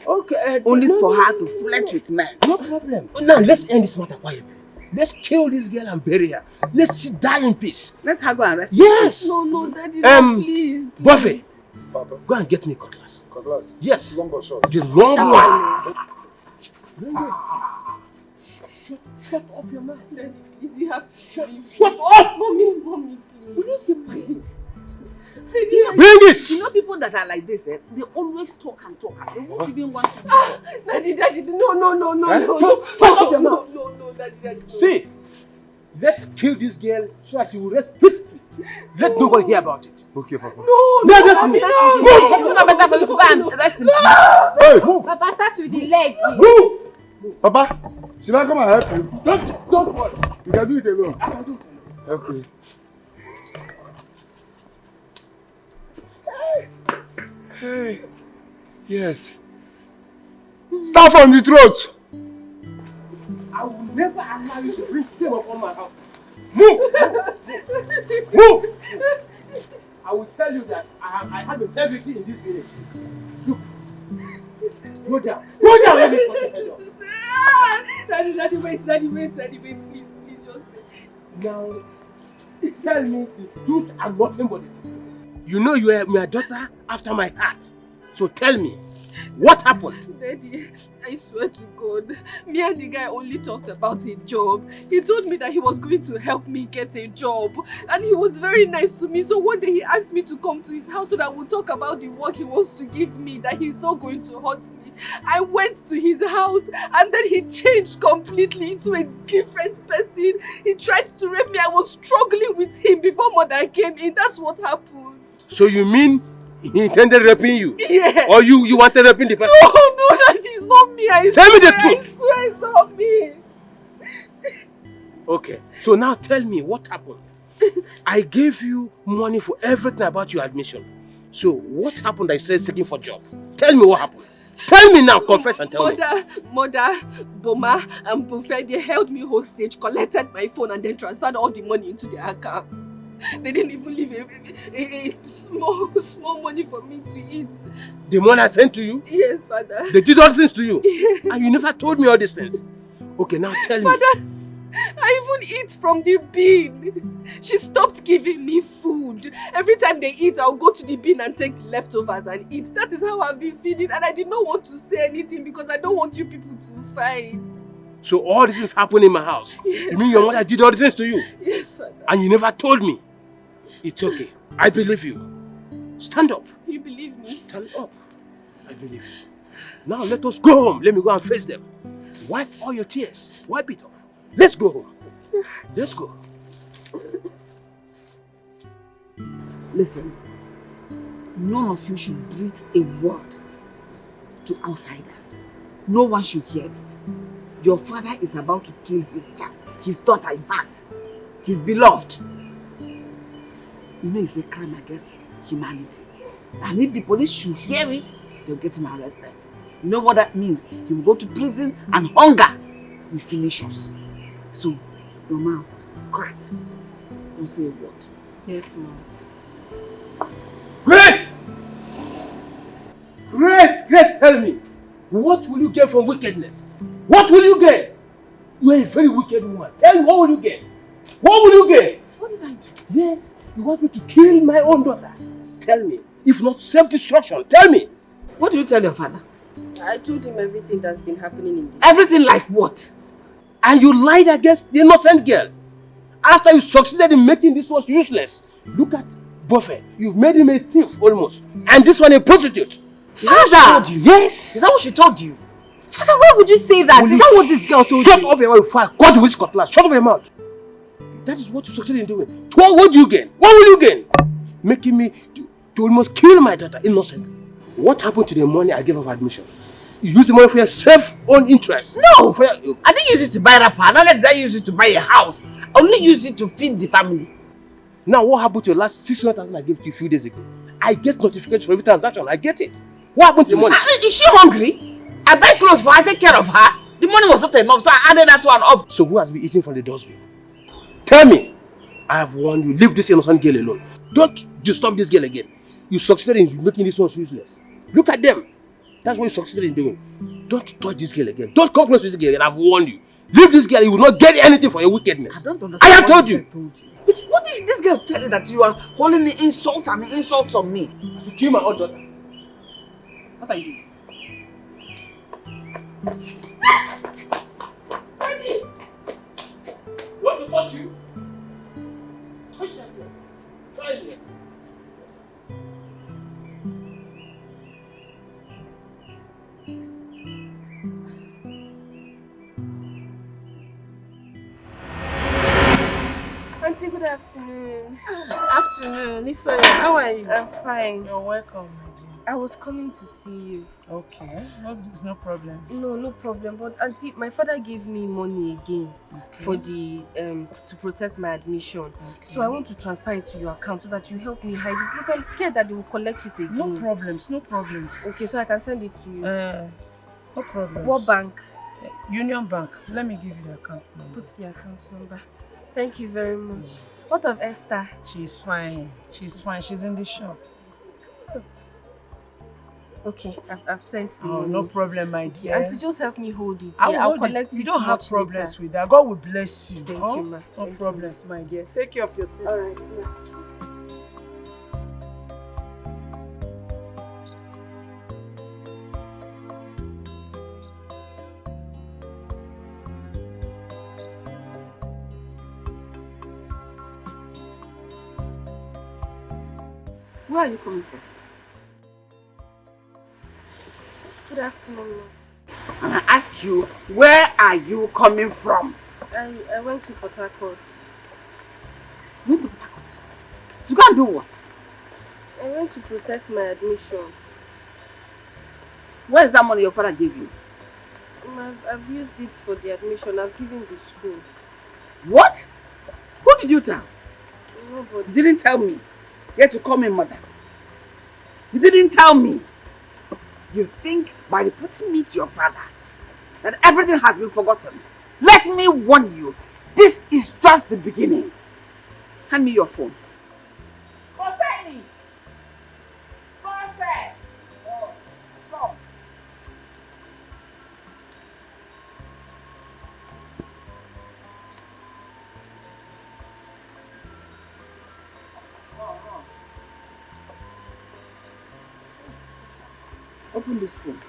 Okay. Only for her to flirt with men. No problem. Now let's end this matter quietly. Let's kill this girl and bury her. Let she die in peace. Let her go and rest. Yes. No, Daddy, no, please. Buffy, go and get me cutlass. Cutlass? Yes. Long or short? The long one. Bring it. Shut up your mouth. Daddy, please, you have to Shut up! Mommy, please. Will you keep quiet? Bring it! You know people that are like this, they always talk and talk. They won't even want to talk. Daddy, no, Shut up your mouth. No, Daddy, no. See, let's kill this girl so that she will rest peacefully. Let nobody hear about it. Okay, Papa. No, just move. It's not better for you to go and rest in peace. Hey, move. Papa, start with the leg. Move. Papa, should I come and help you? Don't worry. You can do it alone. I can do it alone. Okay. Hey. Yes. Staff on the throat. I will never allow you to bring shame upon my house. Move! Move! I will tell you that I have integrity in this village. Look. Go down. Let me cut your head off. Daddy, wait, please, just wait. Now, tell me the truth and nothing but the truth. You know you are my daughter after my heart. So tell me, what happened? Daddy, I swear to God, me and the guy only talked about a job. He told me that he was going to help me get a job. And he was very nice to me. So one day he asked me to come to his house so that we'll talk about the work he wants to give me, that he's not going to hurt me. I went to his house and then he changed completely into a different person. He tried to rape me. I was struggling with him before Mother came in. That's what happened. So you mean he intended raping you? Yeah. Or you wanted raping the person? No, that is not me. Tell me the truth. I swear it's not me. Okay, so now tell me what happened. I gave you money for everything about your admission. So what happened that you started seeking for a job? Tell me what happened. Tell me now, confess and tell me. Mother, Boma, and Buffet, they held me hostage, collected my phone and then transferred all the money into their account. They didn't even leave a small money for me to eat. The money I sent to you? Yes, Father. They did all these things to you? And you never told me all these things. Okay, now tell me. Father, I even eat from the bin. She stopped giving me food. Every time they eat, I'll go to the bin and take the leftovers and eat. That is how I've been feeding, and I did not want to say anything because I don't want you people to fight. So all this is happening in my house? Yes, you mean your mother did all these things to you? Yes, Father. And you never told me? It's okay. I believe you. Stand up. You believe me? Stand up. I believe you. Now let us go home. Let me go and face them. Wipe all your tears. Wipe it off. Let's go home. Let's go. Listen, none of you should breathe a word to outsiders. No one should hear it. Your father is about to kill his child, his daughter, in fact, his beloved. You know it's a crime against humanity. And if the police should hear it, they'll get him arrested. You know what that means? He will go to prison and hunger will finish us. So, your mom, quiet. Don't say a word. Yes, Mom. Grace! Grace, tell me. What will you get from wickedness? What will you get? You are a very wicked woman. Tell me, what will you get? What will you get? What did I do? Yes, you want me to kill my own daughter. Tell me. If not self-destruction, tell me. What did you tell your father? I told him everything that's been happening in the... Everything like what? And you lied against the innocent girl. After you succeeded in making this one useless. Look at Buffet. You've made him a thief almost. And this one a prostitute. Father! Yes! Is that what she told you? Father, why would you say that? Is that what this girl told you? Shut up your mouth. God with cutlass. Shut up your mouth. That is what you succeeded in doing. What do you gain? What will you gain? Making me to almost kill my daughter, innocent. What happened to the money I gave of admission? You used the money for your self-own interest. No! I didn't use it to buy a wrapper. Not did I use it to buy a house. I only used it to feed the family. Now, what happened to your last 600,000 I gave to you a few days ago? I get notifications for every transaction. I get it. What happened to the money? Is she hungry? I buy clothes for her, I take care of her. The money was not enough, so I added that one up. So who has been eating from the dustbin? Tell me. I have warned you. Leave this innocent girl alone. Don't disturb this girl again. You succeeded in making this one useless. Look at them. That's what you succeeded in doing. Don't touch this girl again. Don't come close to this girl again. I've warned you. Leave this girl, you will not get anything for your wickedness. I don't I understand. have told you. But what did this girl tell you that you are holding the insult and insult on me? To kill my own daughter. What are you doing? Daddy! You want to touch you? Touch that girl. Try it. Auntie, good afternoon. Afternoon, Nisa. How are you? I'm fine. You're welcome, my dear. I was coming to see you. Okay, no, there's no problem. No problem. But auntie, my father gave me money again for the to process my admission. Okay. So I want to transfer it to your account so that you help me hide it because I'm scared that they will collect it again. No problems, no problems. Okay, so I can send it to you. No problems. What bank? Union Bank. Let me give you the account number. Put the account number. Thank you very much. What of Esther? She's fine. She's fine. She's in the shop. Okay, I've sent the money. No problem, my dear. Auntie, just help me hold it. I'll collect it. You don't have much problems later. with that. God will bless you. Thank you, ma. No problems, my dear. Take care of yourself. All right, ma. Where are you coming from? Good afternoon, ma. And I ask you, where are you coming from? I went to Port Harcourt. You went to Port Harcourt? To go and do what? I went to process my admission. Where is that money your father gave you? I've used it for the admission. I've given the school. What? Who did you tell? Nobody. You didn't tell me. Yet you call me mother. You didn't tell me. You think by reporting me to your father that everything has been forgotten. Let me warn you, this is just the beginning. Hand me your phone. Confetti! Confetti! Oh, come. Open this phone.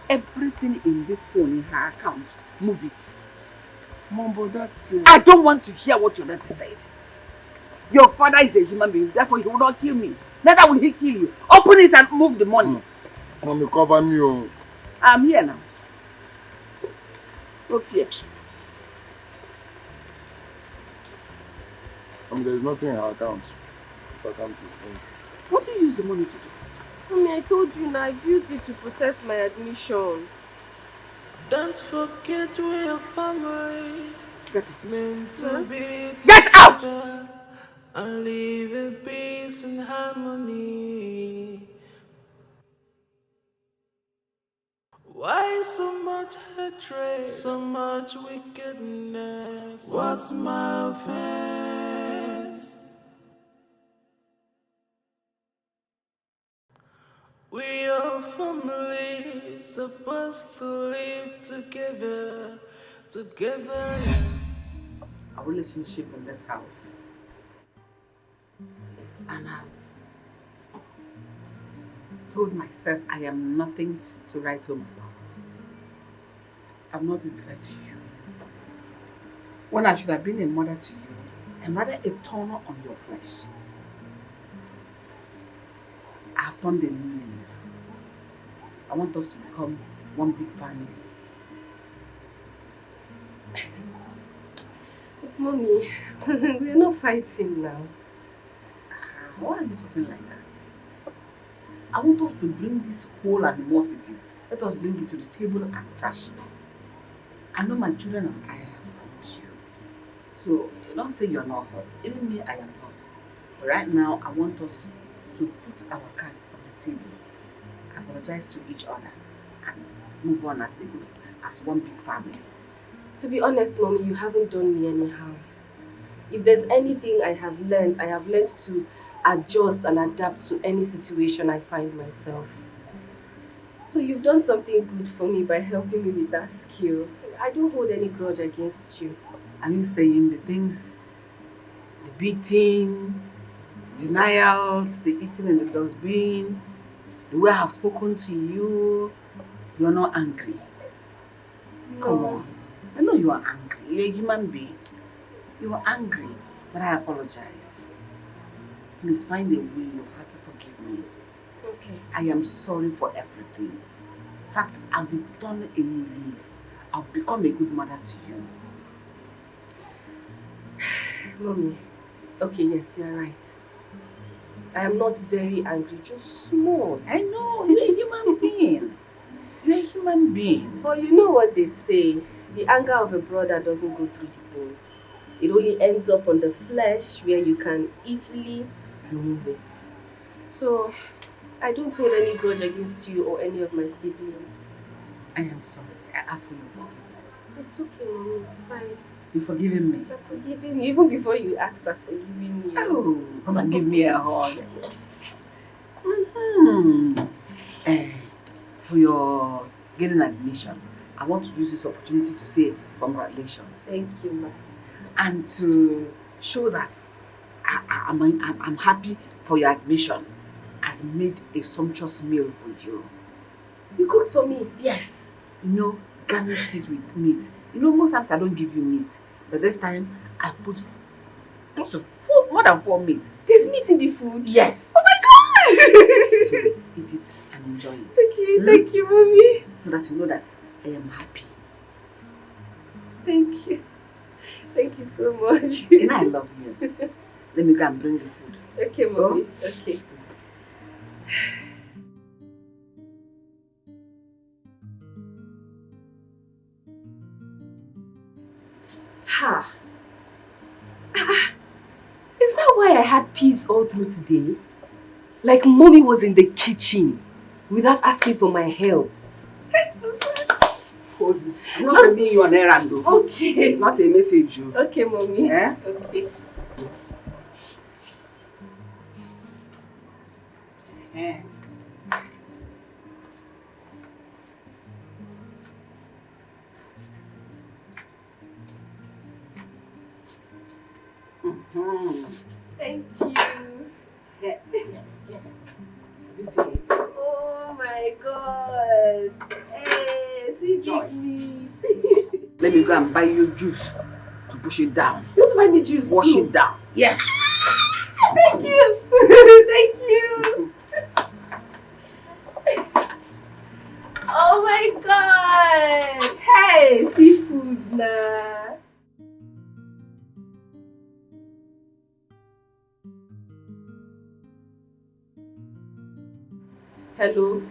Everything in this phone in her account, move it. Mom, but that's it. I don't want to hear what your daddy said. Your father is a human being, therefore he will not kill me. Neither will he kill you. Open it and move the money. Mommy, cover me. Oh. I'm here now. No fear. There's nothing in her account. This account is empty. What do you use the money to do? Mommy, I told you now, I've used it to process my admission. Don't forget we're family. Meant to be Get out! together and live in peace and harmony. Why so much hatred, so much wickedness? What's my offense? We are family, supposed to live together. Our relationship in this house. And I've told myself I am nothing to write home about. I've not been fair to you. When I should have been a mother to you, and rather a thorn on your flesh. I have turned a new leaf. I want us to become one big family. But mommy, we're not fighting now. Why are you talking like that? I want us to bring this whole animosity. Let us bring it to the table and trash it. I know my children and I have hurt you. So don't say you're not hurt. Even me, I am hurt. But right now, I want us to put our cards on the table, apologize to each other, and move on as one big family. To be honest, mommy, you haven't done me any harm. If there's anything I have learned to adjust and adapt to any situation I find myself. So you've done something good for me by helping me with that skill. I don't hold any grudge against you. Are you saying the things, the beating, the denials, the eating in the dustbin, the way I have spoken to you, you're not angry? No. Come on. I know you are angry. You're a human being. You are angry, but I apologize. Please find a way you have to forgive me. Okay. I am sorry for everything. In fact, I will turn a new leaf. I'll become a good mother to you. Mommy, okay, yes, you are right. I am not very angry, just small. I know, you're a human being. You're a human being. But you know what they say, the anger of a brother doesn't go through the bone. It only ends up on the flesh where you can easily remove it. So, I don't hold any grudge against you or any of my siblings. I am sorry. I ask for your forgiveness. It's okay, Mommy, it's fine. You've forgiven me? I've forgiven you, even before you asked, I've forgiven you. Oh, come and give me a hug. For your getting admission, I want to use this opportunity to say congratulations. Thank you, Ma. And to show that I'm happy for your admission, I made a sumptuous meal for you. You cooked for me? Yes. You know, garnished it with meat. You know, most times I don't give you meat, but this time I put close to more than 4 meat. There's meat in the food? Yes. Oh my God! So eat it and enjoy it. Okay, thank you, Mommy. So that you know that I am happy. Thank you. Thank you so much. And I love you. Let me go and bring the food. Okay, Mommy. Oh? Okay. Ha! Is that why I had peace all through today? Like Mommy was in the kitchen without asking for my help. Hold it. I'm not sending you an errand though. Okay. It's not a message. Okay, Mommy. Eh? Okay. Eh. Thank you. Yeah. Have you seen it? Oh my God. Hey, see big meat. Let me go and buy you juice to push it down. You want to buy me juice Wash too? it down. Yes. Thank you. Thank you. Oh my God. Hey, seafood nah. Hello?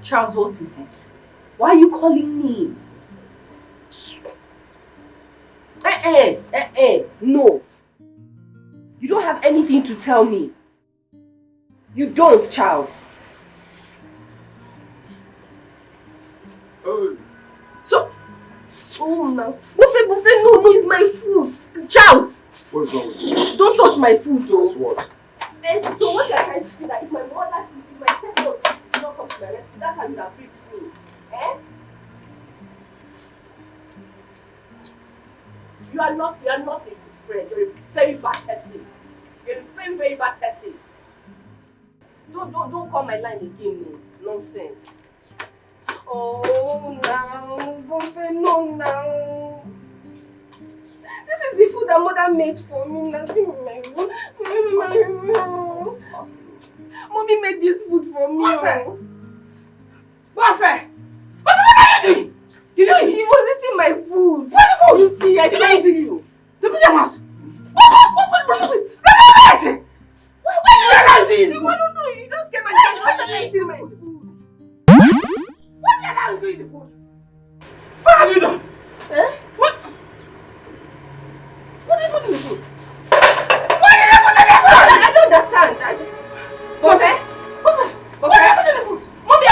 Charles, what is it? Why are you calling me? No. You don't have anything to tell me. You don't, Charles. Oh. So, oh no. Buffet, no, it's my food. Charles! What's wrong with you? Don't touch my food, though. Guess what? So what you're trying to say that if my mother, if my stepmother did not come to my rescue, that's how you have raped me. Eh? You are not a good friend. You're a very bad person. You're a very, very bad person. Don't call my line again, no. Nonsense. Oh no, Buffet, no now. This is the food that mother made for me. Nothing my food. Mommy made this food for me. Buffet! Buffet! What are you doing? He was eating my food. What food? You see, I didn't eat you. The put your mouth. What are you doing? I don't know. You just came and started eating my food. What the hell are you doing the food? What have you done? Eh? What? What did you put in the food? What did you put in the food? I don't understand. Buffet? What did you put in the food? Mommy, I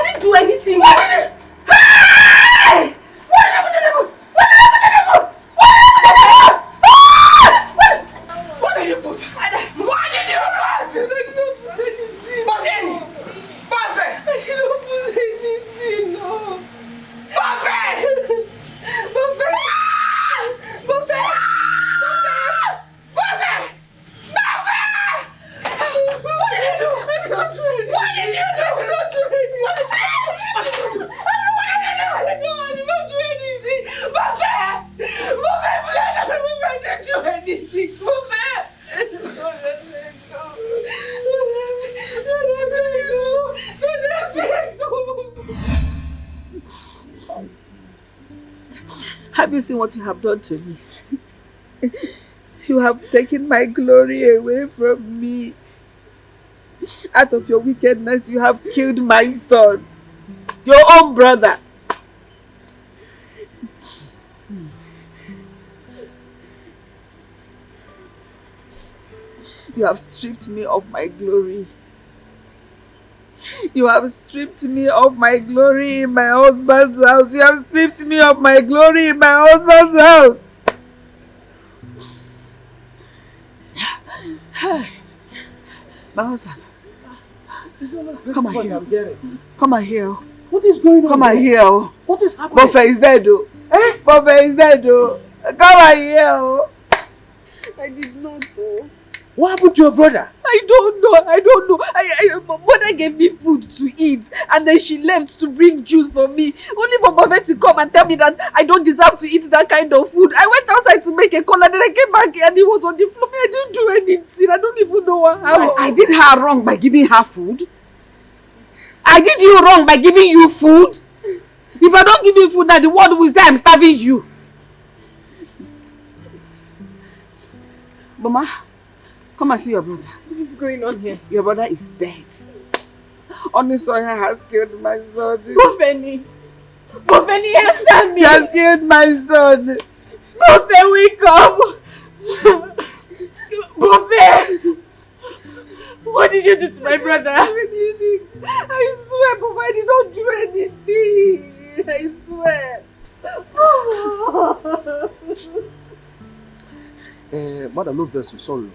didn't do anything. What did you? Hey! What did you put in the food? What did you put in the food? What did you put? What did you put? What did you put? I did not put anything. Buffet! I did not put anything, no. Buffet! you seen what you have done to me? You have taken my glory away from me. Out of your wickedness, you have killed my son, your own brother. You have stripped me of my glory. You have stripped me of my glory in my husband's house. You have stripped me of my glory in my husband's house. My husband. Come on here. Come on here. What is going on? Come on here. What is happening? Buffet is dead though. Buffet is dead though. Come on here. I did not know. What happened to your brother? I don't know. Mother gave me food to eat and then she left to bring juice for me. Only for Buffet to come and tell me that I don't deserve to eat that kind of food. I went outside to make a call and then I came back and he was on the floor. I didn't do anything. I don't even know what happened. I did her wrong by giving her food. I did you wrong by giving you food. If I don't give you food now, the world will say I'm starving you. Mama, come and see your brother. What is going on here? Your brother is dead. Onisoya has killed my son. Bofeni, answer me. She has killed my son. Bofe, wake up. Bofe. What did you do to my brother? I swear, Papa, I did not do anything. I swear. Madam, no vessel, sorry.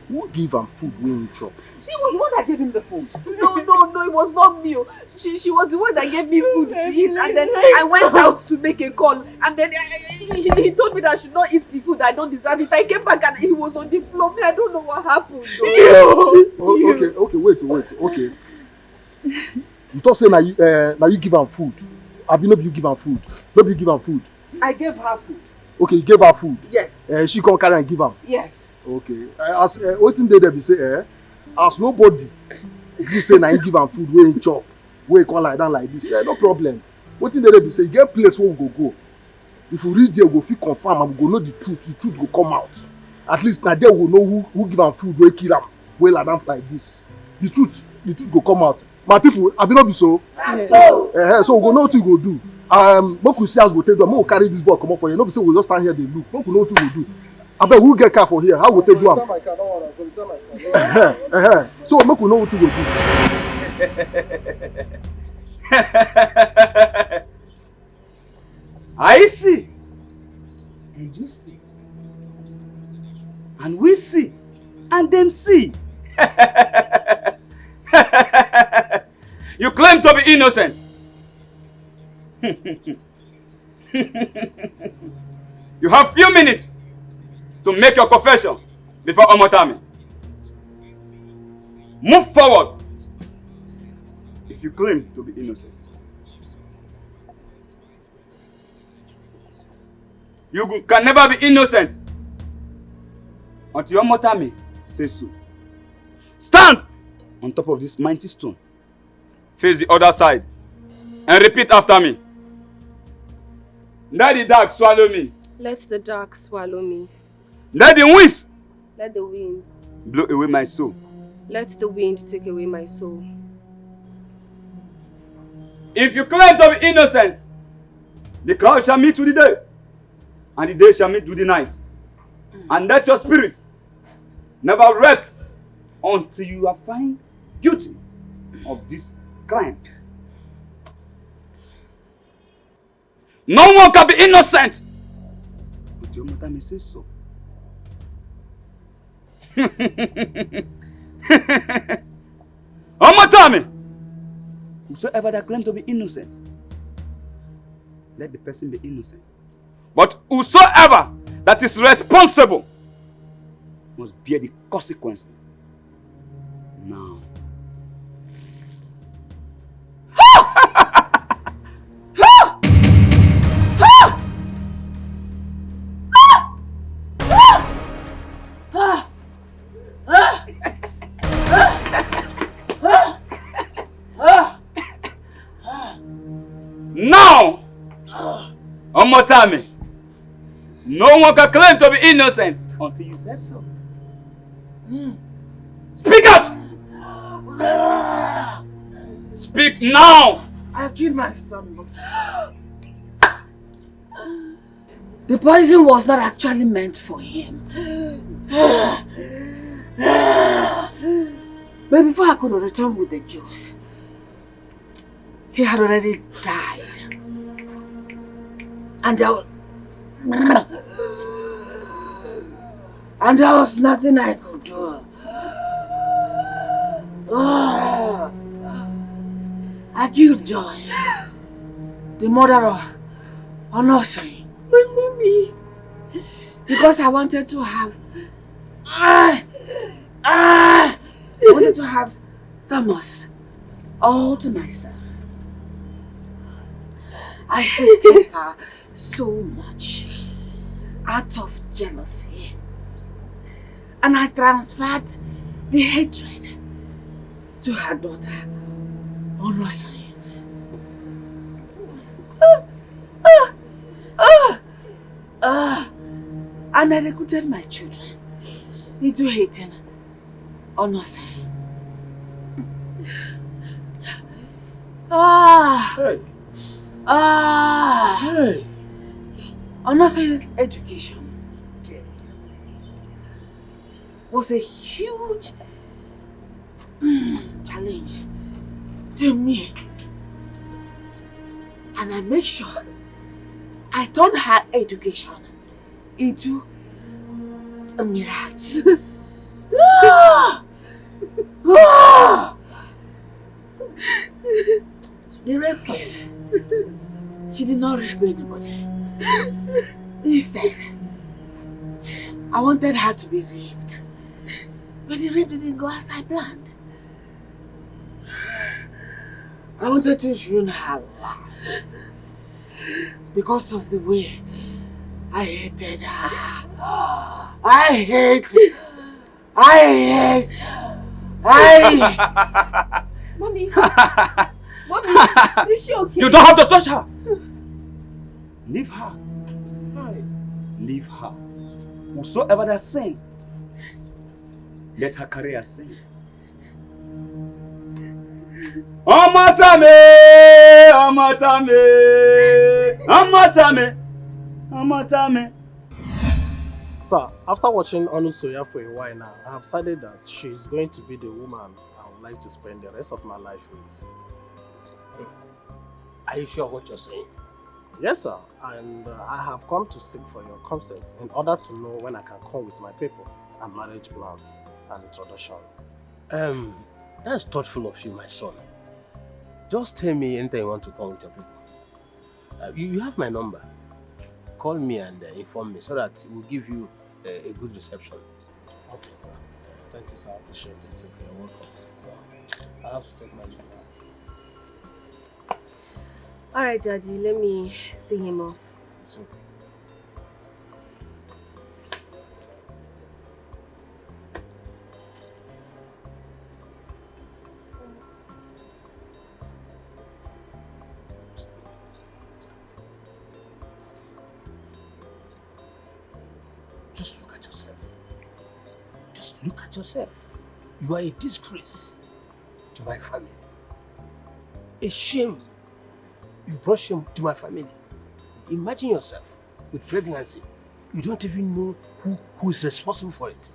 Who give am food when you chop? She was the one that gave him the food. No, it was not me. She was the one that gave me food to eat, and then I went out to make a call, and then he told me that I should not eat the food. I don't deserve it. I came back and he was on the floor. I don't know what happened. Okay, wait. Okay. You thought say now you give am food. Abi no be you give am food. No be you give am food. I gave her food. Okay, you gave her food. Yes. She come carry and give am. Yes. Okay. As wetin dey there be say as nobody gree say na him give am food wey him chop, wey come lie down like this, no problem. Wetin dey there be say e get place wey we go. If we reach there, we go fit confirm and we go know the truth go come out. At least na there we go know who give am food wey kill am, wey lie down like this. The truth go come out. My people, abi no be so? Yes. So we go know wetin we go do. Make we see as we take do am. Make we carry this boy comot for here. No be say we just stand here dey look. Make we know wetin we do. Abeg, who get car for here? How we take do am? So make we know wetin we do. I see. And you see. And we see. And them see. You claim to be innocent. You have few minutes to make your confession before Omotami. Move forward if you claim to be innocent. You can never be innocent until Omotami says so. Stand on top of this mighty stone. Face the other side and repeat after me. Let the dark swallow me. Let the dark swallow me. Let the winds Let the winds blow away my soul. Let the wind take away my soul. If you claim to be innocent, the cloud shall meet with the day, and the day shall meet with the night. And let your spirit never rest until you are found guilty of this crime. No one can be innocent until Omotami says so. Omotami! Whosoever that claims to be innocent, let the person be innocent. But whosoever that is responsible must bear the consequences. Now. Now, more time. No one can claim to be innocent until you say so. Speak out! Speak now! I killed my son. The poison was not actually meant for him. But before I could return with the juice, he had already died. And there was nothing I could do. I killed Joy, the mother of Onosei. My mommy. Because I wanted to have I wanted to have Thomas all to myself. I hated her so much out of jealousy. And I transferred the hatred to her daughter, Onosei. And I recruited my children into hating Onosei. Onosei's education was a huge challenge to me. And I made sure I turned her education into a mirage. The rape case, she did not rape anybody. Instead, I wanted her to be raped. But the rape didn't go as I planned. I wanted to ruin her life because of the way I hated her. Mommy! Mommy! Is she okay? You don't have to touch her! Leave her. Leave her. Whosoever that sins, let her carry her sins. Amatame! Amatame! Amatame! Amatame! Sir, after watching Onusoya for a while now, I have decided that she is going to be the woman I would like to spend the rest of my life with. Are you sure what you're saying? Yes, sir. And I have come to seek for your consent in order to know when I can come with my people and marriage plans and introduction. That's thoughtful of you, my son. Just tell me anytime you want to come with your people. You have my number. Call me and inform me so that we'll give you a good reception. Okay, sir. Thank you, sir. I appreciate it. Okay, you're welcome. So, I have to take my leave now. Alright, Daddy, let me see him off. It's okay. Just look at yourself. Just look at yourself. You are a disgrace to my family. A shame. You brought shame to my family. Imagine yourself with pregnancy. You don't even know who is responsible for it.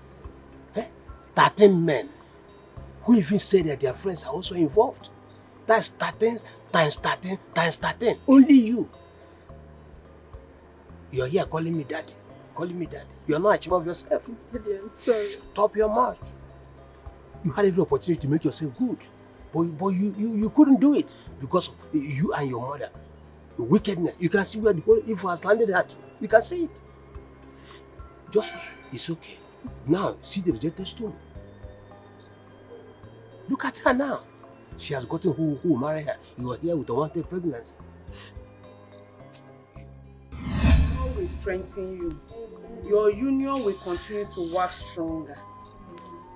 13 men who even say that their friends are also involved. That's 13 times 13 times 13. Only you. You're here calling me daddy. Calling me daddy. You're not ashamed of yourself. Daddy, I'm sorry. Stop your mouth. You had every opportunity to make yourself good. But you couldn't do it because of you and your mother. The wickedness. You can see where the whole evil has landed at. You can see it. Just, it's okay. Now, see the rejected stone. Look at her now. She has gotten who will marry her. You are here with a wanted pregnancy. God will strengthen you. Your union will continue to work stronger.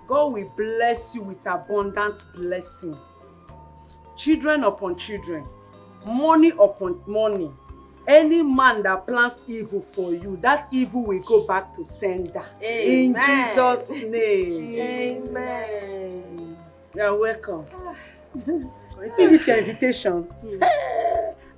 God will bless you with abundant blessing. Children upon children, money upon money, Any man that plans evil for you, that evil will go back to sender. Amen. In Jesus' name. Amen. You're welcome. You see this your invitation?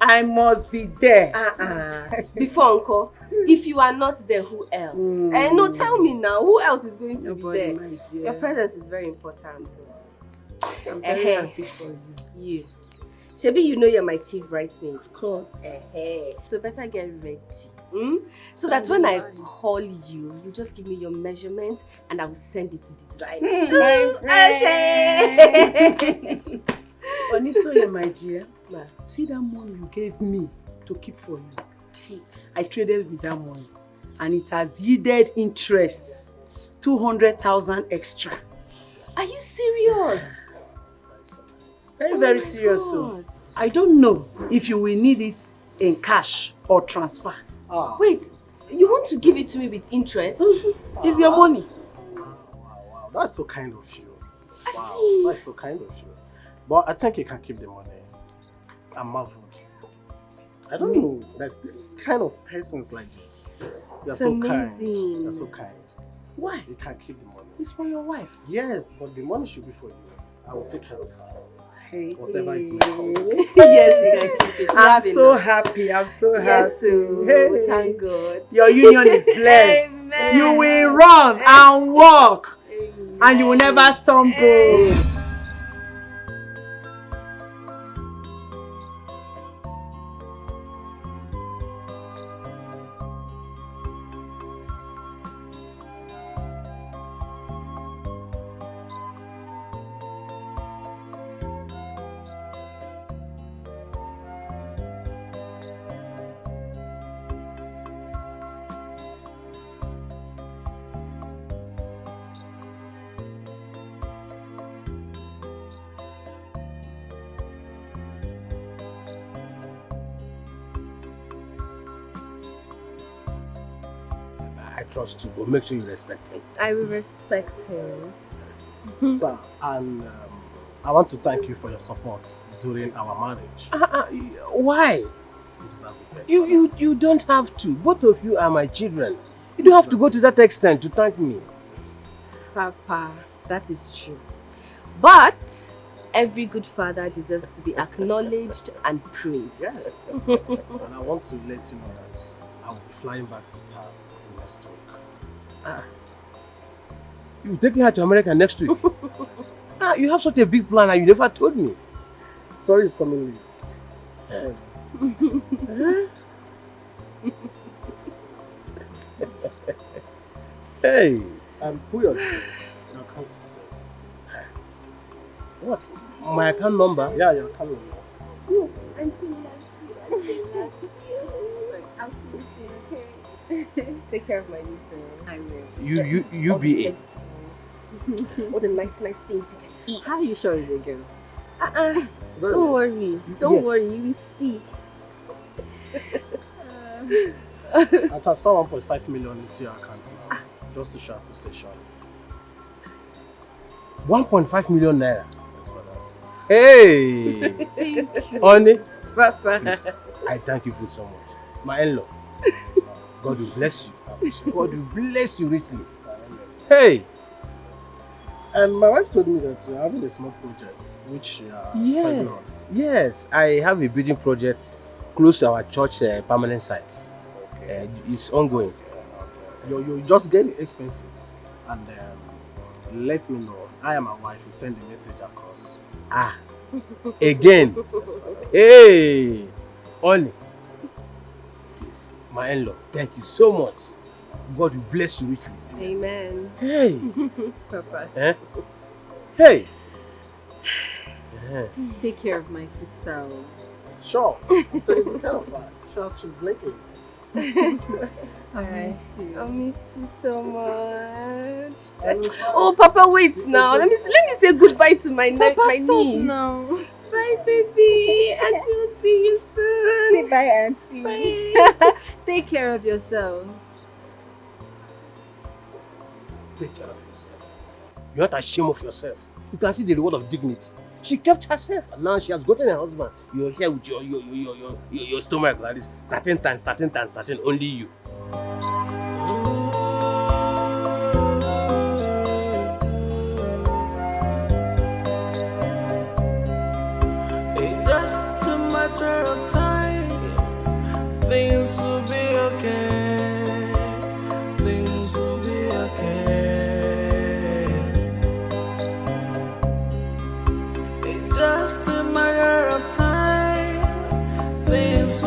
I must be there. Before Uncle, if you are not there, who else? No, tell me now, who else is going to be there? Your presence is very important. I'm very happy for you. Shebi, you know you're my chief bridesmaid. Of course. So better get ready. So that when I call you, you just give me your measurement and I will send it to the designer. Onisoye, my dear, see that money you gave me to keep for you. I traded with that money and it has yielded interest. 200,000 extra. Are you serious? Very, very serious. So I don't know if you will need it in cash or transfer. Wait, you want to give it to me with interest? It's your money. Wow, that's so kind of you. Wow, that's so kind of you. But I think you can keep the money. I'm marveled. I don't know. There's still kind of persons like this. You're so amazing. Kind. You're so kind. Why? You can keep the money. It's for your wife. Yes, but the money should be for you. I will take care of her. Hey. Whatever it may cost. Yes, you can keep it. I'm so happy. I'm so happy. Yes, so Hey. thank God. Your union is blessed. Amen. You will run and walk. Amen. And you will never stumble. I trust you, but make sure you respect him. I will respect him. Sir, and I want to thank you for your support during our marriage. Why? You deserve the best. You don't have to. Both of you are my children. You don't have to go to that extent to thank me. Papa, that is true. But every good father deserves to be acknowledged and praised. Yes. And I want to let you know that I will be flying back with her next week. You taking her to America next week? You have such a big plan and you never told me. Sorry it's coming late. Hey. And who your details? Your account details. What? My account number? Yeah, your account number. Auntie loves you. Auntie loves you. I'll see you soon, okay? Take care of my niece. I will. You be it. All the nice things you can eat. How are you sure it's a girl? Don't worry. Don't worry. You will see. I'll transfer 1.5 million into your account now, just to show appreciation. 1.5 million naira. Yes, madam. Hey! Honey, Papa. please, I thank you so much. My in-law. God will bless you. God will bless you richly. Hey! And my wife told me that you're having a small project, which you are serving us. Yes, I have a building project close to our church permanent site. It's ongoing. You just get the expenses and let me know. I and my wife will send the message across. Again. Hey! Honey. Please, my in-law, thank you so much. God will bless you richly. Amen. Hey! Papa. Hey! Take care of my sister. Sure. Take good care of her. Sure, she's blinking. I miss you so much. Oh, Papa, wait now. Let me say goodbye to my niece. now. Bye, baby. Auntie will see you soon. Say bye, Auntie. Bye. Take care of yourself. Take care of yourself. You're not ashamed of yourself. You can see the reward of dignity. She kept herself, and now she has gotten a husband. You're here with your stomach like this. 13 times, 13 times, 13, only you. It's just a matter of time. Things will be